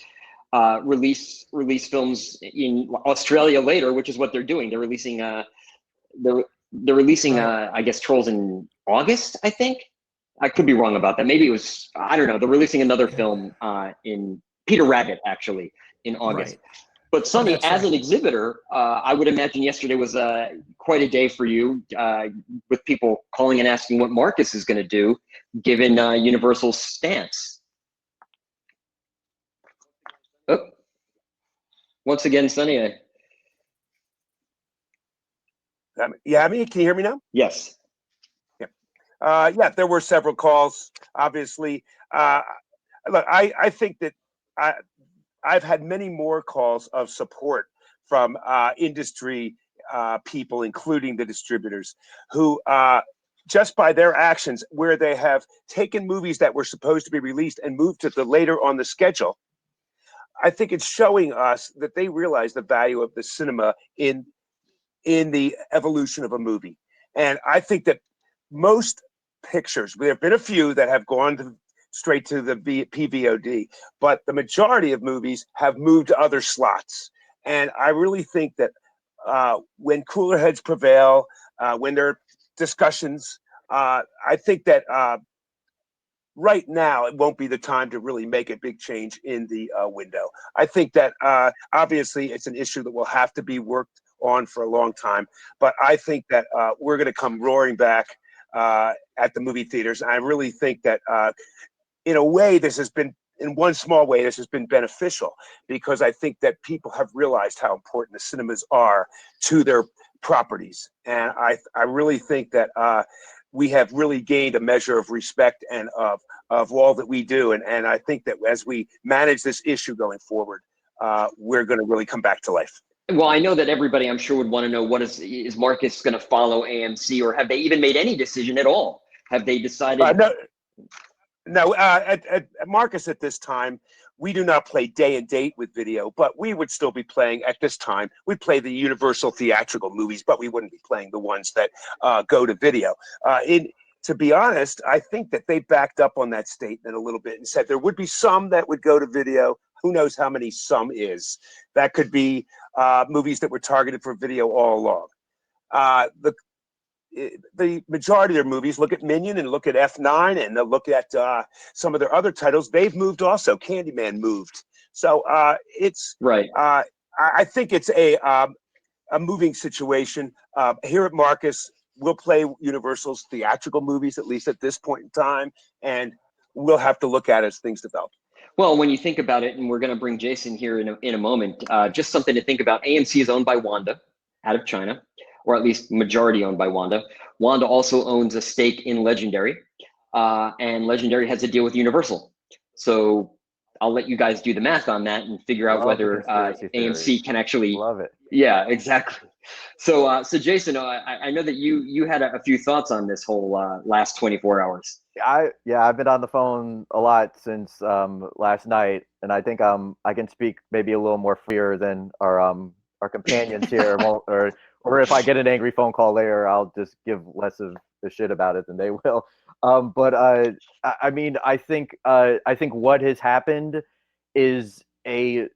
release films in Australia later, which is what they're doing. They're releasing I guess Trolls in August, I think. I could be wrong about that. Maybe it was, I don't know. They're releasing another film in Peter Rabbit, actually, in August. Right. But Sonny, as an exhibitor, I would imagine yesterday was quite a day for you, with people calling and asking what Marcus is going to do, given Universal's stance. Oh. Once again, Sonny.
Yeah, can you hear me now?
Yes.
Yeah, there were several calls, obviously. Look, I think that I've had many more calls of support from industry people, including the distributors, who just by their actions, where they have taken movies that were supposed to be released and moved to the later on the schedule, I think it's showing us that they realize the value of the cinema in the evolution of a movie. And I think that most pictures, there have been a few that have gone straight to the PVOD, but the majority of movies have moved to other slots. And I really think that when cooler heads prevail, when there are discussions, I think that right now it won't be the time to really make a big change in the window. I think that obviously it's an issue that will have to be worked on for a long time, but I think that we're going to come roaring back at the movie theaters. And I really think that in a way, this has been, in one small way, this has been beneficial, because I think that people have realized how important the cinemas are to their properties. And I really think that we have really gained a measure of respect and of all that we do. And I think that as we manage this issue going forward, we're going to really come back to life.
Well, I know that everybody, I'm sure, would want to know, what is Marcus going to follow AMC, or have they even made any decision at all? Have they decided?
No, at Marcus at this time, we do not play day and date with video, but we would still be playing at this time. We'd play the Universal theatrical movies, but we wouldn't be playing the ones that go to video. To be honest, I think that they backed up on that statement a little bit and said there would be some that would go to video. Who knows how many some is? That could be movies that were targeted for video all along. The majority of their movies, look at Minion and look at F9 and look at some of their other titles, they've moved also. Candyman moved. So it's
right.
I think it's a moving situation. Here at Marcus, we'll play Universal's theatrical movies, at least at this point in time, and we'll have to look at it as things develop.
Well, when you think about it, and we're going to bring Jason here in a moment, just something to think about. AMC is owned by Wanda out of China, or at least majority owned by Wanda. Wanda also owns a stake in Legendary, and Legendary has a deal with Universal. So I'll let you guys do the math on that and figure out whether AMC can actually.
Love it.
Yeah, exactly. So, Jason, I know that you had a few thoughts on this whole last 24 hours.
I've been on the phone a lot since last night, and I think I can speak maybe a little more freer than our companions here, or if I get an angry phone call later, I'll just give less of a shit about it than they will. But I mean, I think what has happened is a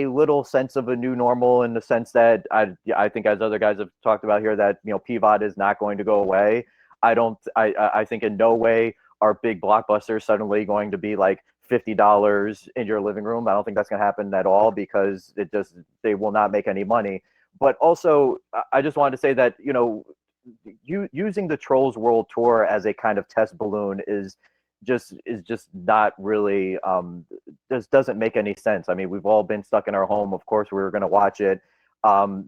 little sense of a new normal, in the sense that I think, as other guys have talked about here, that PVOD is not going to go away. I think in no way are big blockbusters suddenly going to be like $50 in your living room. I don't think that's going to happen at all, because they will not make any money. But also, I just wanted to say that, using the Trolls World Tour as a kind of test balloon is just not really, just doesn't make any sense. I mean, we've all been stuck in our home. Of course, we were going to watch it.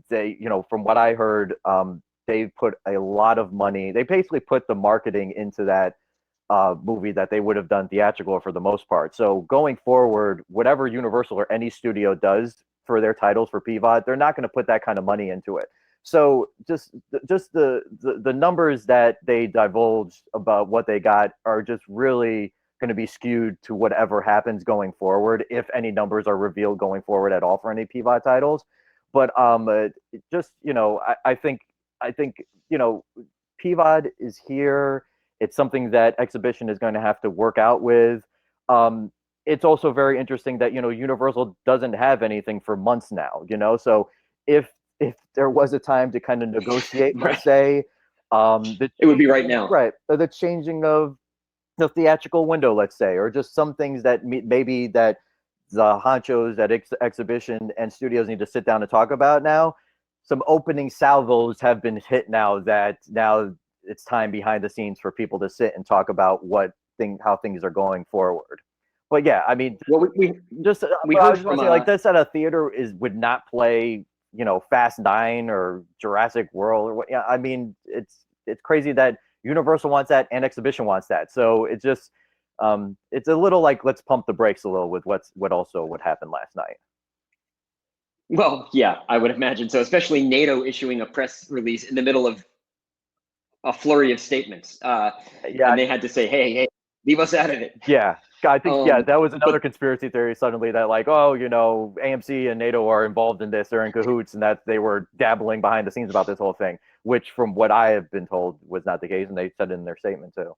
They, from what I heard, they put a lot of money. They basically put the marketing into that movie that they would have done theatrical for the most part. So going forward, whatever Universal or any studio does for their titles for PVOD, they're not going to put that kind of money into it. So just the numbers that they divulged about what they got are just really going to be skewed to whatever happens going forward, if any numbers are revealed going forward at all for any PVOD titles. But just I think PVOD is here. It's something that exhibition is going to have to work out with. It's also very interesting that Universal doesn't have anything for months now. So if there was a time to kind of negotiate, let's say,
it would be right now,
right? The changing of the theatrical window, let's say, or just some things that maybe that the honchos at exhibition and studios need to sit down and talk about now. Some opening salvos have been hit now that it's time behind the scenes for people to sit and talk about how things are going forward. But yeah, I mean,
well, we heard from
like this at a theater would not play, Fast 9 or Jurassic World or what. Yeah, I mean, it's crazy that Universal wants that and exhibition wants that. So it's just it's a little like, let's pump the brakes a little with what happened last night.
Well, yeah, I would imagine so, especially NATO issuing a press release in the middle of a flurry of statements.
Yeah,
And they had to say, hey, leave us out of it.
yeah. I think that was another
But
conspiracy theory suddenly that like, oh, AMC and NATO are involved in this, they're in cahoots, and that they were dabbling behind the scenes about this whole thing, which from what I have been told was not the case, and they said it in their statement too.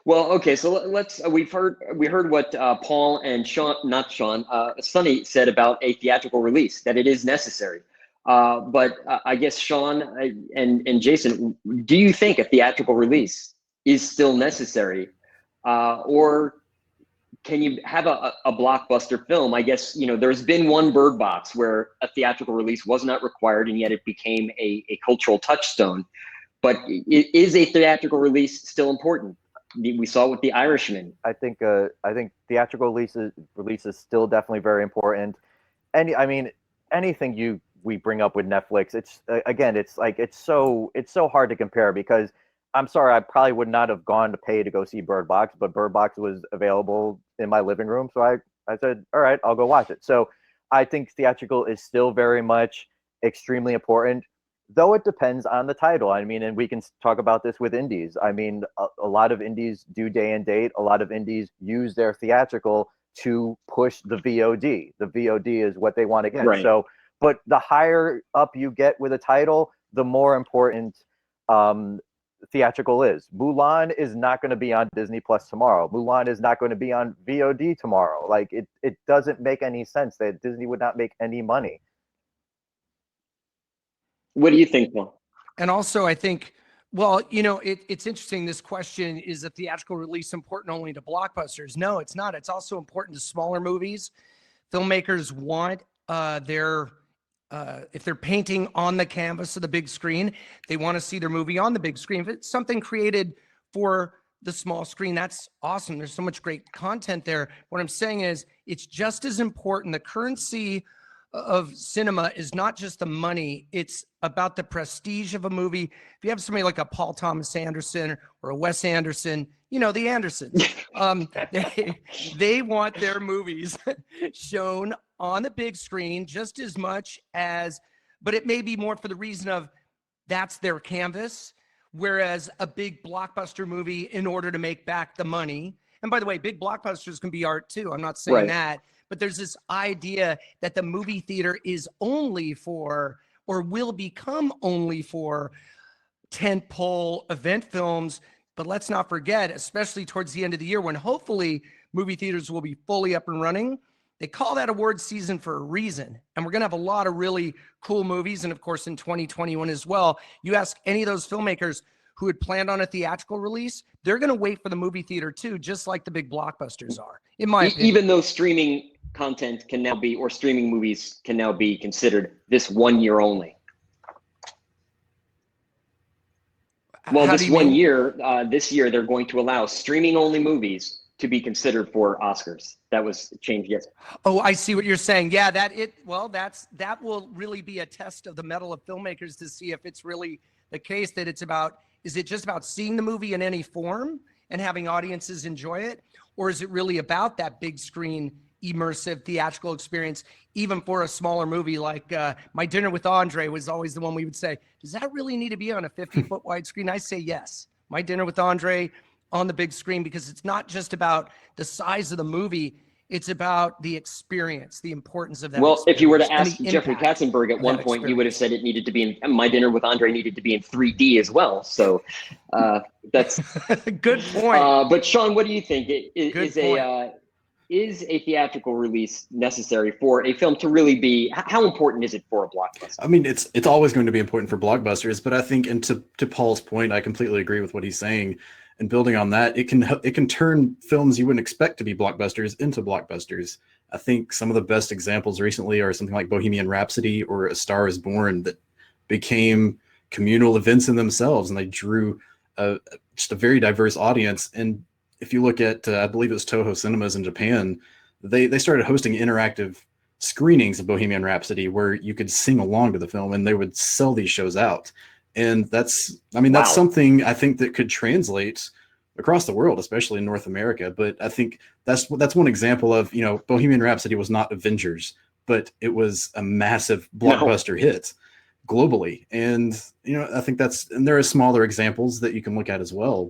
well, okay, so we heard what Paul and Sonny said about a theatrical release, that it is necessary. But I guess Shawn and Jason, do you think a theatrical release is still necessary, or can you have a blockbuster film? I guess there's been one Bird Box where a theatrical release was not required, and yet it became a cultural touchstone. But is a theatrical release still important? We saw it with The Irishman.
I think theatrical releases still definitely very important. Anything we bring up with Netflix, it's so hard to compare, because I'm sorry, I probably would not have gone to pay to go see Bird Box, but Bird Box was available in my living room, so I said, all right, I'll go watch it. So I think theatrical is still very much extremely important, though it depends on the title. And we can talk about this with indies. A lot of indies do day and date. A lot of indies use their theatrical to push the VOD. The VOD is what they want to get.
Right.
So, but the higher up you get with a title, the more important theatrical is. Mulan is not going to be on Disney Plus tomorrow. Mulan is not going to be on VOD tomorrow. Like it doesn't make any sense that Disney would not make any money.
What do you think, Paul?
And also, I think, well, it's interesting. This question, is a theatrical release important only to blockbusters? No, it's not. It's also important to smaller movies. Filmmakers want if they're painting on the canvas of the big screen, they want to see their movie on the big screen. If it's something created for the small screen, that's awesome. There's so much great content there. What I'm saying is, it's just as important. The currency of cinema is not just the money, it's about the prestige of a movie. If you have somebody like a Paul Thomas Anderson or a Wes Anderson, the Andersons, they want their movies shown on the big screen just as much as, but it may be more for the reason of that's their canvas, whereas a big blockbuster movie, in order to make back the money, and by the way, big blockbusters can be art too, I'm not saying
right.
that, but there's this idea that the movie theater is only for, or will become only for, tentpole event films. But let's not forget, especially towards the end of the year, when hopefully movie theaters will be fully up and running, they call that award season for a reason. And we're going to have a lot of really cool movies. And of course, in 2021 as well, you ask any of those filmmakers who had planned on a theatrical release, they're going to wait for the movie theater too, just like the big blockbusters are, in my opinion.
Even though streaming content can now be, or streaming movies can now be considered this 1 year only. Well, this 1 year, this year, they're going to allow streaming only movies to be considered for Oscars. That was changed yesterday.
Oh, I see what you're saying. Yeah, that will really be a test of the mettle of filmmakers to see if it's really the case that is it just about seeing the movie in any form and having audiences enjoy it? Or is it really about that big screen immersive theatrical experience, even for a smaller movie like My Dinner with Andre was always the one we would say, does that really need to be on a 50-foot wide screen? I say yes. My Dinner with Andre on the big screen, because it's not just about the size of the movie, it's about the experience, the importance of that.
Well, if you were to ask Jeffrey Katzenberg at one point, you would have said it needed to be in My Dinner with Andre needed to be in 3D as well. So that's
good point.
But Shawn, what do you think? Is a theatrical release necessary for a film to really be? How important is it for a blockbuster?
I mean, it's always going to be important for blockbusters, but I think, and to Paul's point, I completely agree with what he's saying. And building on that, it can turn films you wouldn't expect to be blockbusters into blockbusters. I think some of the best examples recently are something like Bohemian Rhapsody or A Star Is Born, that became communal events in themselves, and they drew just a very diverse audience. And if you look at, I believe it was Toho Cinemas in Japan, they started hosting interactive screenings of Bohemian Rhapsody where you could sing along to the film, and they would sell these shows out. And that's something I think that could translate across the world, especially in North America. But I think that's one example of, Bohemian Rhapsody was not Avengers, but it was a massive blockbuster hit globally. And I think and there are smaller examples that you can look at as well,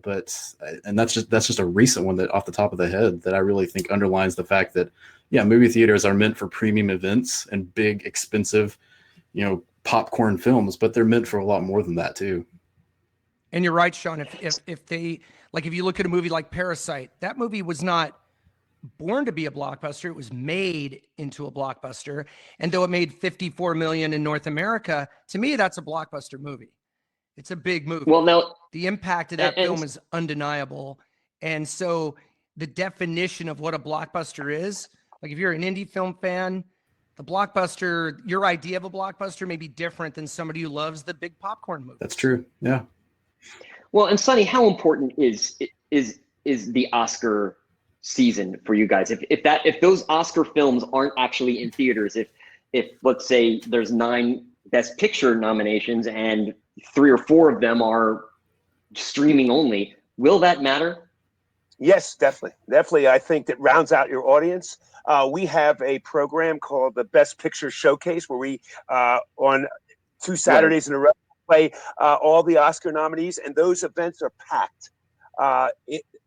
and that's just a recent one that off the top of the head that I really think underlines the fact that movie theaters are meant for premium events and big expensive popcorn films, but they're meant for a lot more than that too.
And you're right, Shawn. If they, like, if you look at a movie like Parasite, that movie was not born to be a blockbuster. It was made into a blockbuster. And though it made 54 million in North America, to me, that's a blockbuster movie. It's a big movie.
Well, now
the impact of that film is undeniable. And so the definition of what a blockbuster is, like if you're an indie film fan, the blockbuster, your idea of a blockbuster may be different than somebody who loves the big popcorn movie.
That's true. Yeah.
Well, and Sonny, how important is the Oscar season for you guys? If those Oscar films aren't actually in theaters, if let's say there's 9 Best Picture nominations and 3 or 4 of them are streaming only, will that matter?
Yes, definitely. I think that rounds out your audience. We have a program called the Best Picture Showcase, where we on 2 Saturdays in a row play all the Oscar nominees, and those events are packed.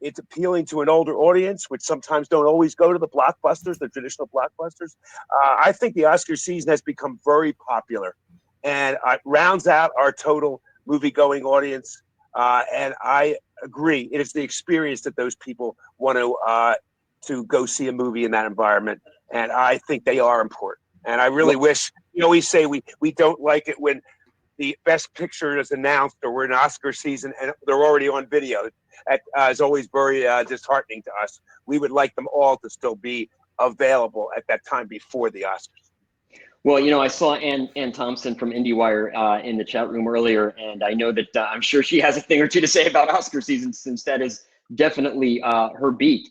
It's appealing to an older audience, which sometimes don't always go to the blockbusters, the traditional blockbusters. I think the Oscar season has become very popular, and it rounds out our total movie-going audience. And I agree, it is the experience that those people want to go see a movie in that environment, and I think they are important. And I really wish, we say we don't like it when the Best Picture is announced or we're in Oscar season and they're already on video. That is always very disheartening to us. We would like them all to still be available at that time before the Oscars.
Well, I saw Ann Thompson from IndieWire in the chat room earlier, and I know that I'm sure she has a thing or two to say about Oscar season, since that is definitely her beat.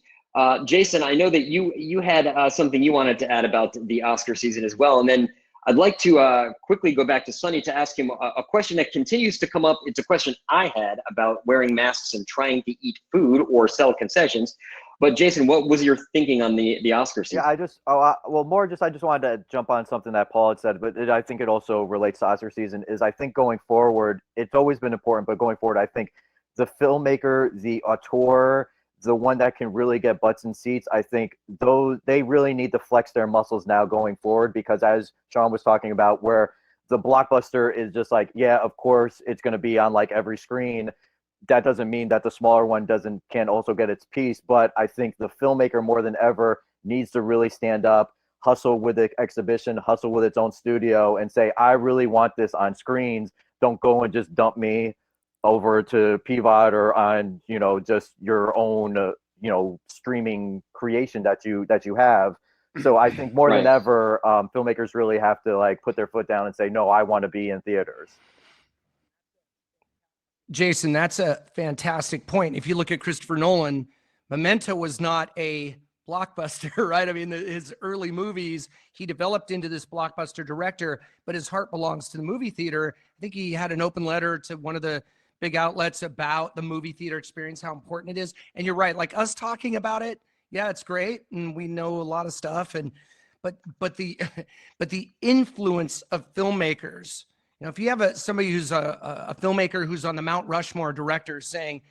Jason, I know that you had something you wanted to add about the Oscar season as well, and then I'd like to quickly go back to Sonny to ask him a question that continues to come up. It's a question I had about wearing masks and trying to eat food or sell concessions. But Jason, what was your thinking on the Oscar season?
Yeah, I just wanted to jump on something that Paul had said, but I think it also relates to Oscar season. Is I think going forward, it's always been important, but going forward, I think the filmmaker, the auteur, the one that can really get butts in seats, I think they really need to flex their muscles now going forward, because as Shawn was talking about, where the blockbuster is just like, yeah, of course it's going to be on like every screen. That doesn't mean that the smaller one can also get its piece. But I think the filmmaker more than ever needs to really stand up, hustle with the exhibition, hustle with its own studio, and say, I really want this on screens. Don't go and just dump me over to PVOD or on, just your own, streaming creation that you have. So I think more than ever, filmmakers really have to like put their foot down and say, no, I want to be in theaters.
Jason, that's a fantastic point. If you look at Christopher Nolan, Memento was not a blockbuster, right? I mean, his early movies, he developed into this blockbuster director, but his heart belongs to the movie theater. I think he had an open letter to one of the big outlets about the movie theater experience, how important it is. And you're right, like us talking about it, yeah, it's great, and we know a lot of stuff, but the influence of filmmakers. If you have somebody who's a filmmaker who's on the Mount Rushmore directors saying,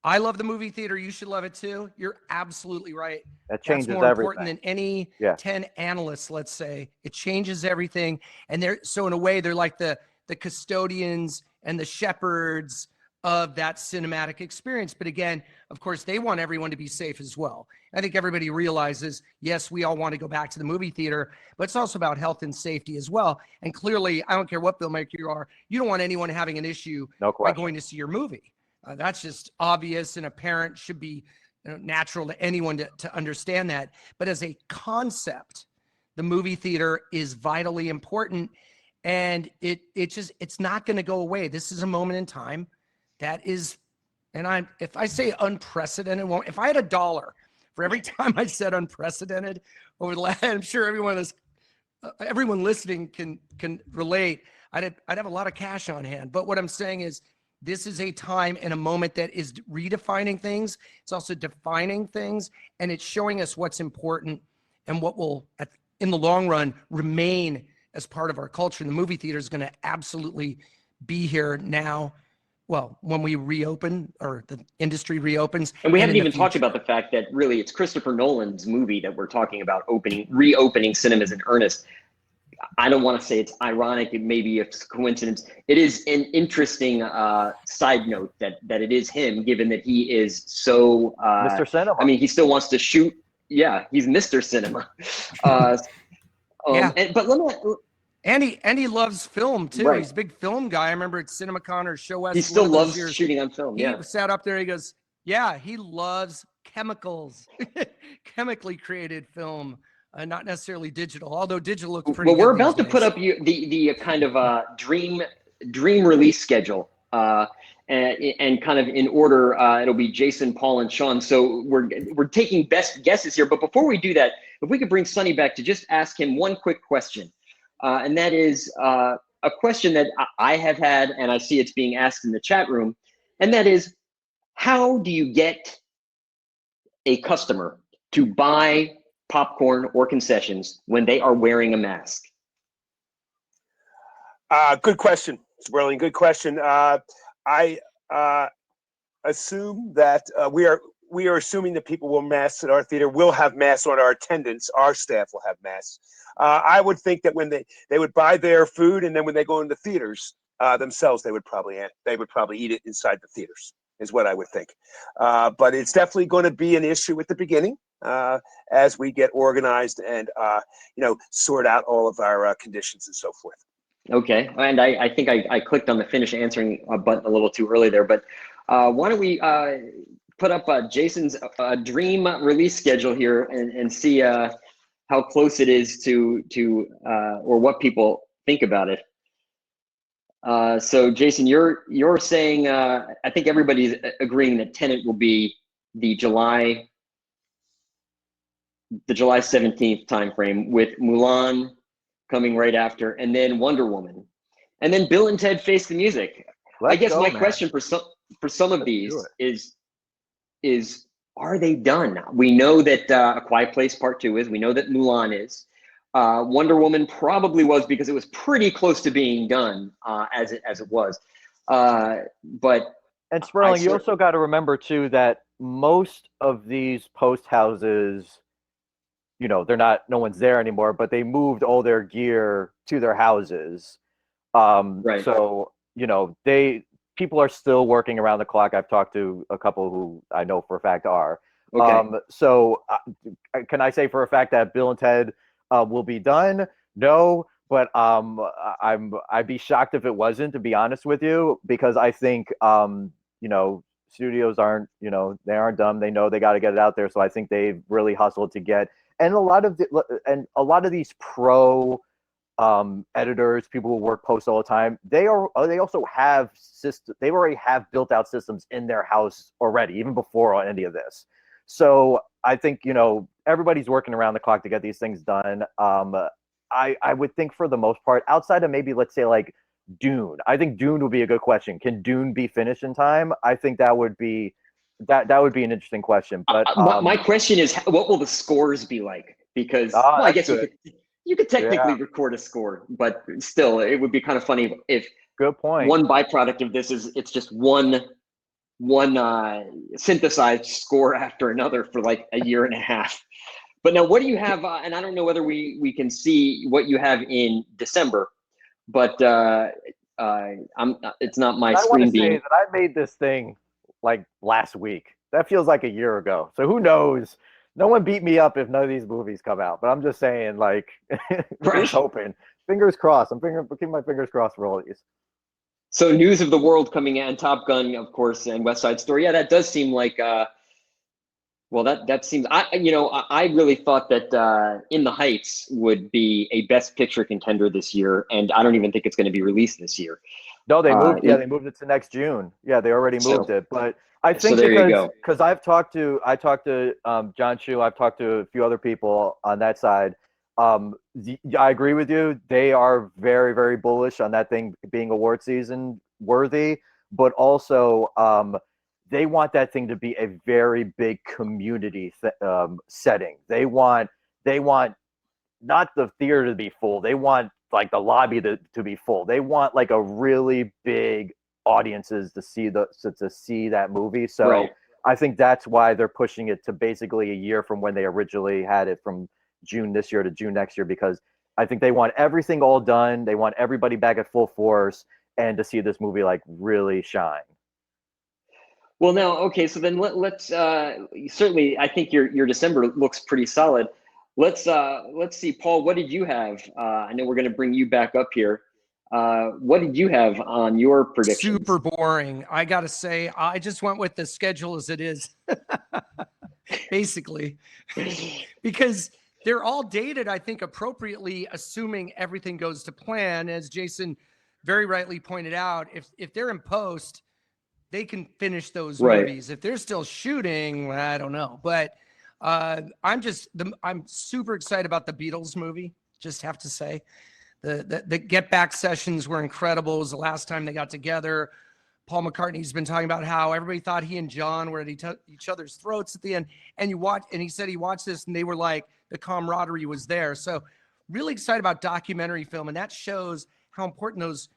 I love the movie theater, you should love it too, you're absolutely right.
That changes
That's more
everything.
important than any 10 analysts, let's say. It changes everything. And so in a way, they're like the custodians and the shepherds of that cinematic experience. But again, of course, they want everyone to be safe as well. I think everybody realizes, yes, we all want to go back to the movie theater, but it's also about health and safety as well. And clearly, I don't care what filmmaker you are, you don't want anyone having an issue by going to see your movie. That's just obvious and apparent, should be natural to anyone to understand that. But as a concept, the movie theater is vitally important, and it's not going to go away. This is a moment in time that is, and if I say unprecedented, if I had $1 for every time I said unprecedented over the last, I'm sure everyone listening can relate. I'd have a lot of cash on hand. But what I'm saying is, this is a time and a moment that is redefining things. It's also defining things, and it's showing us what's important and what will, in the long run, remain as part of our culture. And the movie theater is going to absolutely be here now. Well, when we reopen or the industry reopens.
And we haven't
in the
even talked
future.
about the fact that really it's Christopher Nolan's movie that we're talking about reopening cinemas in earnest. I don't want to say it's ironic. It may be a coincidence. It is an interesting side note that it is him, given that he is so.
Mr. Cinema.
I mean, he still wants to shoot. Yeah, he's Mr. Cinema.
Yeah.
But let me.
And he loves film too.
Right.
He's a big film guy. I remember at CinemaCon or Show West.
He still
one of those
loves
years,
shooting on film.
he
Yeah.
sat up there. He goes, "Yeah, he loves chemicals, chemically created film, not necessarily digital. Although digital looks pretty."
Well,
good
we're
these
about to put
days.
up the kind of dream release schedule, and kind of in order. It'll be Jason, Paul, and Shawn. So we're taking best guesses here. But before we do that, if we could bring Sonny back to just ask him one quick question, and that is a question that I have had, and I see it's being asked in the chat room, and that is, how do you get a customer to buy popcorn or concessions when they are wearing a mask?
Good question, Sperling. Good question. I assume that we are assuming that people will masks at our theater will have masks on. Our attendants, our staff will have masks. I would think that when they would buy their food, and then when they go into theaters themselves, they would probably eat it inside the theaters, is what I would think. But it's definitely going to be an issue at the beginning as we get organized and sort out all of our conditions and so forth.
Okay, and I think I clicked on the finish answering button a little too early there, but why don't we put up Jason's dream release schedule here and see how close it is to or what people think about it. So Jason, you're saying I think everybody's agreeing that Tenet will be the July 17th timeframe, with Mulan coming right after, and then Wonder Woman, and then Bill and Ted Face the Music. I guess my question for some of these is are they done? We know that A Quiet Place Part 2 is. We know that Mulan is. Wonder Woman probably was, because it was pretty close to being done as it was. But
and Sperling, you also got to remember too that most of these post houses, they're not, no one's there anymore, but they moved all their gear to their houses.
Right.
So, people are still working around the clock. I've talked to a couple who I know for a fact are.
Okay.
So can I say for a fact that Bill and Ted will be done? No, but I'd be shocked if it wasn't, to be honest with you, because I think, studios aren't, they aren't dumb. They know they got to get it out there. So I think they've really hustled to get, and a lot of these pro editors, people who work post all the time, they also have they already have built out systems in their house already, even before any of this. So I think, everybody's working around the clock to get these things done. I would think for the most part, outside of maybe, let's say, like Dune, I think Dune would be a good question. Can Dune be finished in time? I think that would be an interesting question. But
my question is, what will the scores be like? Because I guess you could technically record a score, but still, it would be kind of funny if
good point.
One byproduct of this is it's just one synthesized score after another for like a year and a half. But now, what do you have? And I don't know whether we can see what you have in December, but it's not my screen.
I want to
being.
say that I made this thing like last week. That feels like a year ago. So who knows? No one beat me up if none of these movies come out. But I'm just saying, like, just hoping. Fingers crossed. I'm keeping my fingers crossed for all of these.
So News of the World coming in, Top Gun, of course, and West Side Story. Yeah, that does seem like. Well, that seems. I really thought that In the Heights would be a Best Picture contender this year, and I don't even think it's going to be released this year.
No, they moved. They moved it to next June. Yeah, they already moved it. But I think because I talked to John Chu, I've talked to a few other people on that side. I agree with you. They are very, very bullish on that thing being award season worthy, but also they want that thing to be a very big community setting. They want not the theater to be full. They want like the lobby to be full. They want like a really big audiences to see that movie. So
Right.
I think that's why they're pushing it to basically a year from when they originally had it, from June this year to June next year, because I think they want everything all done. They want everybody back at full force and to see this movie like really shine.
Well, now, okay, so then let's certainly, I think your December looks pretty solid. Let's see, Paul, what did you have? I know we're going to bring you back up here. What did you have on your predictions?
Super boring. I got to say, I just went with the schedule as it is, basically, because they're all dated, I think, appropriately, assuming everything goes to plan. As Jason very rightly pointed out, if they're in post, they can finish those movies. If they're still shooting, I don't know. But I'm super excited about the Beatles movie. Just have to say, the Get Back sessions were incredible. It was the last time they got together. Paul McCartney's been talking about how everybody thought he and John were at each other's throats at the end. And he said he watched this and they were like, the camaraderie was there. So really excited about documentary film. And that shows how important those,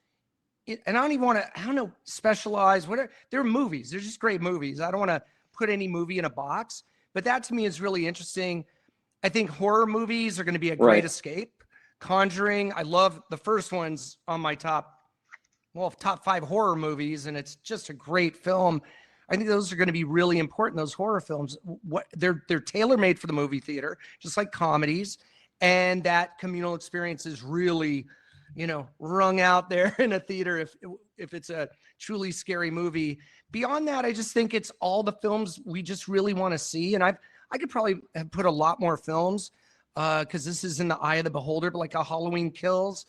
and I don't even want to, specialize, whatever. They're movies. They're just great movies. I don't want to put any movie in a box, but that to me is really interesting. I think horror movies are going to be a great escape. Conjuring, I love the first one's on my top 5 horror movies, and it's just a great film. I think those are going to be really important, those horror films. They're tailor-made for the movie theater, just like comedies, and that communal experience is really, wrung out there in a theater if it's a truly scary movie. Beyond that, I just think it's all the films we just really want to see, and I could probably have put a lot more films because this is in the eye of the beholder, but like a Halloween Kills,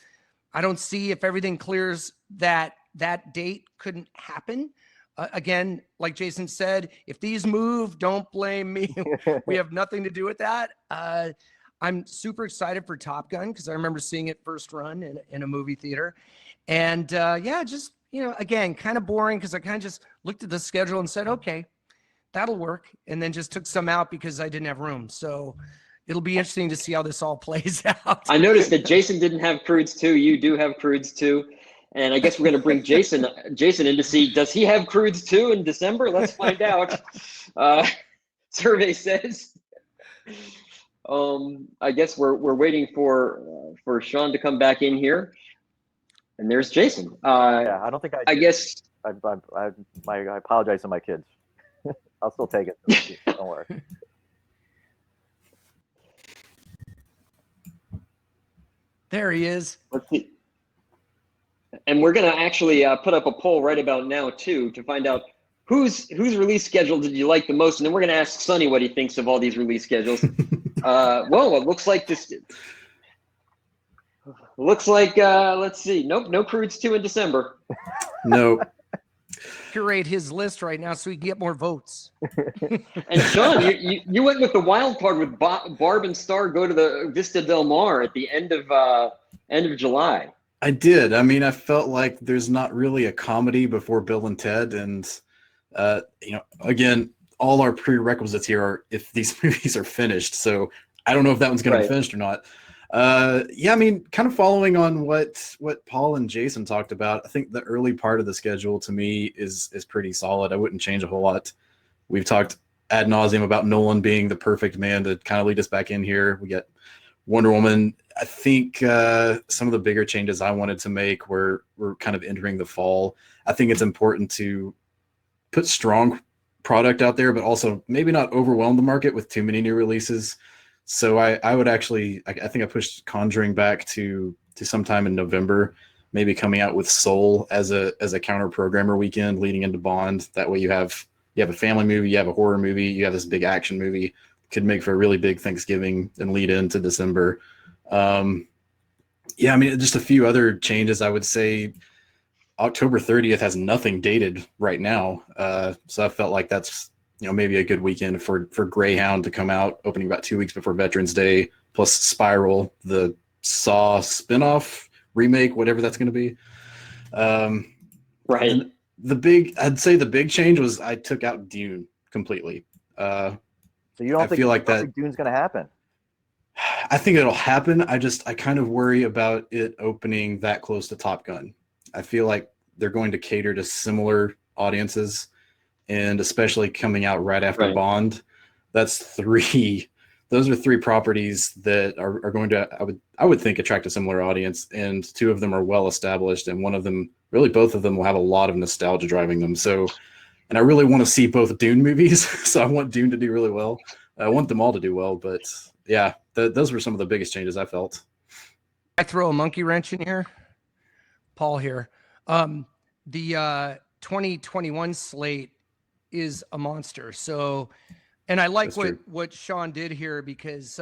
I don't see if everything clears that date couldn't happen. Again, like Jason said, if these move, don't blame me. We have nothing to do with that. I'm super excited for Top Gun because I remember seeing it first run in a movie theater. And just, again, kind of boring because I kind of just looked at the schedule and said, okay, that'll work. And then just took some out because I didn't have room. So it'll be interesting to see how this all plays out.
I noticed that Jason didn't have Crudes 2. You do have Crudes 2. And I guess we're going to bring Jason in to see, does he have Crudes 2 in December? Let's find out. Survey says. I guess we're waiting for Shawn to come back in here. And there's Jason.
I don't think
I guess.
I apologize to my kids. I'll still take it. Don't worry.
There he is.
Let's see. And we're going to actually put up a poll right about now, too, to find out whose release schedule did you like the most. And then we're going to ask Sonny what he thinks of all these release schedules. Well, it looks like this. Looks like, let's see. Nope, no Crudes 2 in December.
No.
Curate his list right now so he can get more votes.
And Shawn, you went with the wild card with Barb and Star go to the Vista Del Mar at the end of July.
I did. I mean, I felt like there's not really a comedy before Bill and Ted, and again, all our prerequisites here are if these movies are finished. So I don't know if that one's going to be finished or not. I mean, kind of following on what Paul and Jason talked about, I think the early part of the schedule to me is pretty solid. I wouldn't change a whole lot. We've talked ad nauseum about Nolan being the perfect man to kind of lead us back in here. We got Wonder Woman. I think some of the bigger changes I wanted to make we're kind of entering the fall. I think it's important to put strong product out there, but also maybe not overwhelm the market with too many new releases. So I would actually, I think I pushed Conjuring back to sometime in November, maybe coming out with Soul as a counter programmer weekend leading into Bond. That way you have a family movie, you have a horror movie, you have this big action movie. Could make for a really big Thanksgiving and lead into December. I mean, just a few other changes. I would say October 30th has nothing dated right now. So I felt like that's, maybe a good weekend for Greyhound to come out, opening about 2 weeks before Veterans Day, plus Spiral, the Saw spinoff remake, whatever that's going to be.
Right.
I'd say the big change was I took out Dune completely.
So you don't think Dune's going to happen?
I think it'll happen. I kind of worry about it opening that close to Top Gun. I feel like they're going to cater to similar audiences, and especially coming out right after
Right.
Bond. Those are three properties that are going to, I would think, attract a similar audience, and two of them are well established, and one of them, really both of them, will have a lot of nostalgia driving them. So, and I really want to see both Dune movies, so I want Dune to do really well. I want them all to do well, but yeah, those were some of the biggest changes I felt.
I throw a monkey wrench in here. Paul here. The 2021 slate is a monster. So, and I like what Shawn did here, because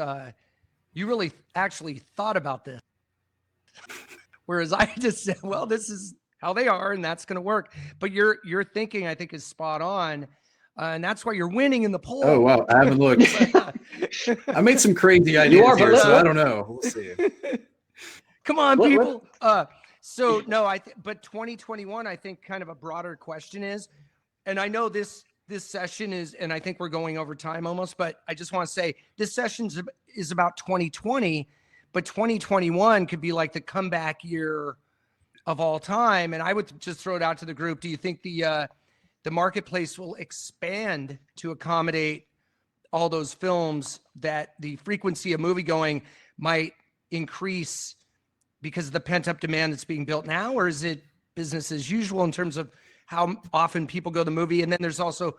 you really actually thought about this. Whereas I just said, well, this is how they are, and that's going to work. But your thinking, I think, is spot on. And that's why you're winning in the poll.
Oh, wow. I haven't looked. I made some crazy ideas here, so I don't know. We'll see.
Come on, people. So no, but 2021, I think kind of a broader question is, and I know this session is, and I think we're going over time almost, but I just want to say this session is about 2020, but 2021 could be like the comeback year of all time. And I would just throw it out to the group. Do you think the marketplace will expand to accommodate all those films, that the frequency of movie going might increase because of the pent-up demand that's being built now? Or is it business as usual in terms of how often people go to the movie? And then there's also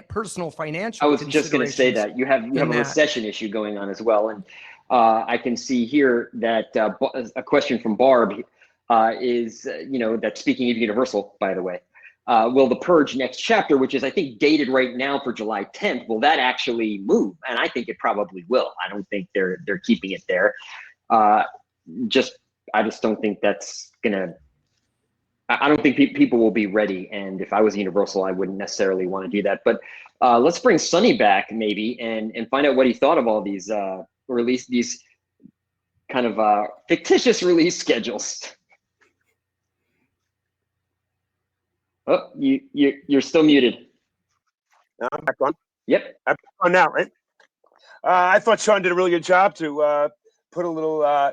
personal financial.
I was just going to say that you have a recession issue going on as well. And I can see here that a question from Barb is, that's speaking of Universal, by the way. Will the Purge next chapter, which is, I think, dated right now for July 10th, will that actually move? And I think it probably will. I don't think they're keeping it there. I just don't think that's gonna. I don't think people will be ready. And if I was Universal, I wouldn't necessarily want to do that. But let's bring Sonny back maybe and find out what he thought of all these these kind of fictitious release schedules. Oh, you're still muted.
No, I'm back on.
Yep.
I'm back on now, right? I thought Shawn did a really good job to put a little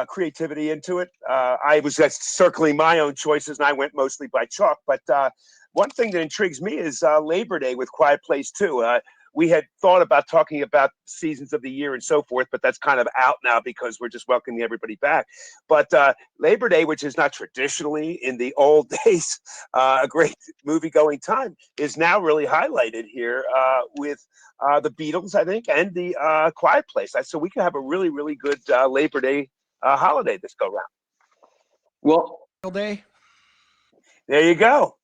creativity into it. I was just circling my own choices, and I went mostly by chalk. But one thing that intrigues me is Labor Day with Quiet Place 2. We had thought about talking about seasons of the year and so forth, but that's kind of out now because we're just welcoming everybody back. But Labor Day, which is not traditionally in the old days a great movie-going time, is now really highlighted here with the Beatles, I think, and the Quiet Place. So we could have a really, really good Labor Day holiday this go round.
Well,
day.
There you go.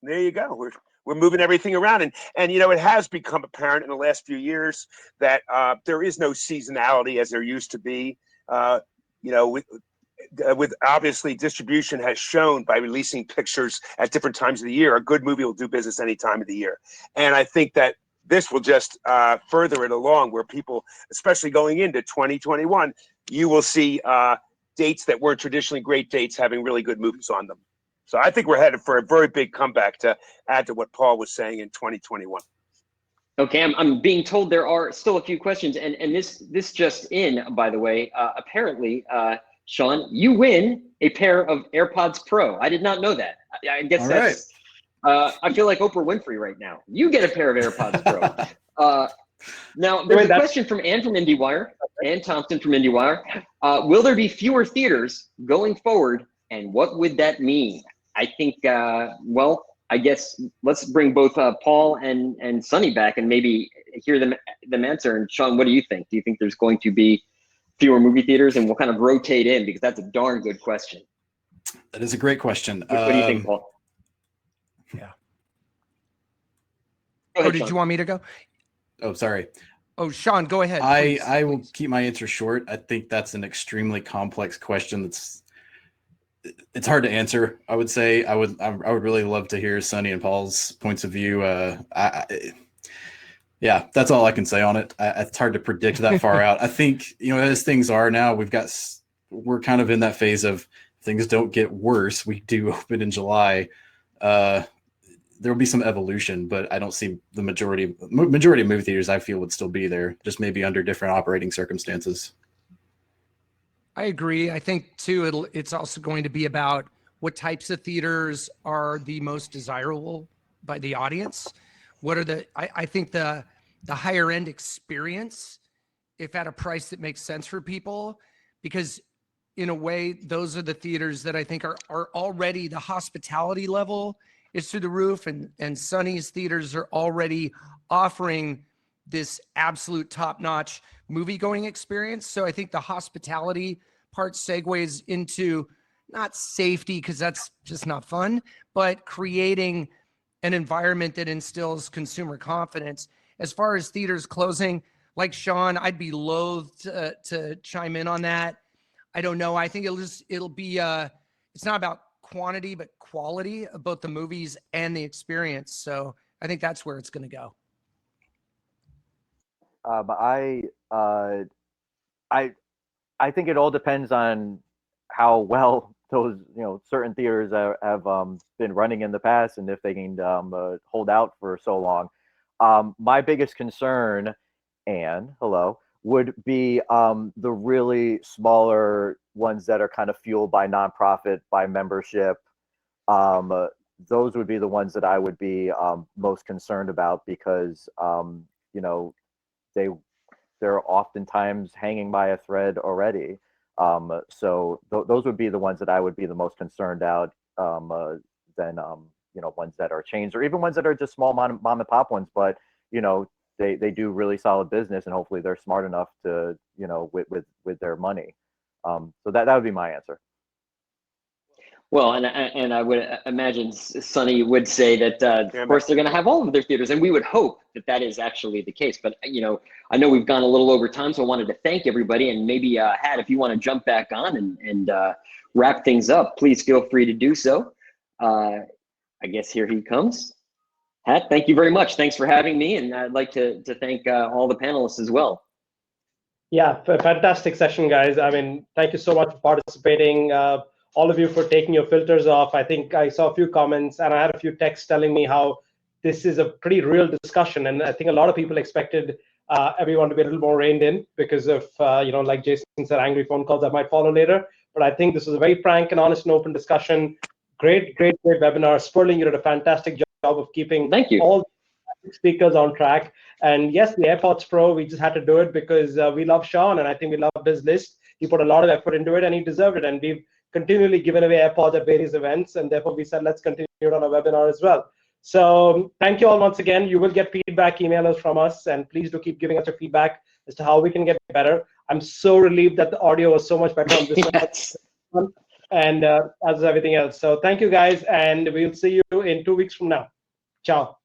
We're moving everything around, and it has become apparent in the last few years that there is no seasonality as there used to be. With obviously distribution has shown by releasing pictures at different times of the year, a good movie will do business any time of the year, and I think that this will just further it along, where people, especially going into 2021, you will see dates that weren't traditionally great dates having really good movies on them. So I think we're headed for a very big comeback, to add to what Paul was saying, in 2021.
Okay, I'm being told there are still a few questions, and this just in, by the way, apparently, Shawn, you win a pair of AirPods Pro. I did not know that. I guess that's, I feel like Oprah Winfrey right now. You get a pair of AirPods Pro. Now, there's a question from Ann from IndieWire, Ann Thompson from IndieWire. Will there be fewer theaters going forward, and what would that mean? I think, I guess let's bring both Paul and Sonny back and maybe hear them answer. And Shawn, what do you think? Do you think there's going to be fewer movie theaters, and we'll kind of rotate in, because that's a darn good question.
That is a great question.
What do you think, Paul?
Yeah.
Go ahead,
did
Shawn.
you want me to go?
Oh, sorry.
Oh, Shawn, go ahead.
I will keep my answer short. I think that's an extremely complex question. It's hard to answer. I would say I would really love to hear Sonny and Paul's points of view. Yeah, that's all I can say on it. It's hard to predict that far out. I think, as things are now, we're kind of in that phase of things don't get worse. We do open in July. There will be some evolution, but I don't see the majority of movie theaters, I feel, would still be there, just maybe under different operating circumstances.
I agree. I think too, it's also going to be about what types of theaters are the most desirable by the audience. What are I think the higher end experience, if at a price that makes sense for people, because in a way, those are the theaters that I think are already, the hospitality level is through the roof, and Sonny's theaters are already offering this absolute top-notch movie-going experience. So I think the hospitality part segues into not safety, because that's just not fun, but creating an environment that instills consumer confidence. As far as theaters closing, like Shawn, I'd be loath to chime in on that. I don't know. I think it'll be it's not about quantity, but quality of both the movies and the experience. So I think that's where it's going to go.
But I think it all depends on how well those certain theaters have been running in the past, and if they can hold out for so long. My biggest concern, Anne, hello, would be the really smaller ones that are kind of fueled by nonprofit, by membership. Those would be the ones that I would be most concerned about, because they're oftentimes hanging by a thread already. So those would be the ones that I would be the most concerned about than ones that are chains, or even ones that are just small mom and pop ones, but they do really solid business, and hopefully they're smart enough to with their money. So that would be my answer.
Well, and I would imagine Sonny would say that, of course, they're going to have all of their theaters, and we would hope that that is actually the case. But, I know we've gone a little over time, so I wanted to thank everybody. And maybe, Hat, if you want to jump back on and wrap things up, please feel free to do so. I guess here he comes. Hat, thank you very much. Thanks for having me, and I'd like to thank all the panelists as well.
Yeah, fantastic session, guys. I mean, thank you so much for participating. All of you for taking your filters off. I think I saw a few comments, and I had a few texts telling me how this is a pretty real discussion. And I think a lot of people expected everyone to be a little more reined in because of, like Jason said, angry phone calls that might follow later. But I think this was a very frank and honest and open discussion. Great webinar. Sperling, you did a fantastic job of keeping all speakers on track. And yes, the AirPods Pro, we just had to do it because we love Shawn, and I think we love his list. He put a lot of effort into it, and he deserved it. And we've continually given away AirPods at various events, and therefore we said let's continue it on a webinar as well. So thank you all once again. You will get feedback emailers from us, and please do keep giving us your feedback as to how we can get better. I'm so relieved that the audio was so much better on this one, and as everything else. So thank you guys, and we'll see you in 2 weeks from now. Ciao.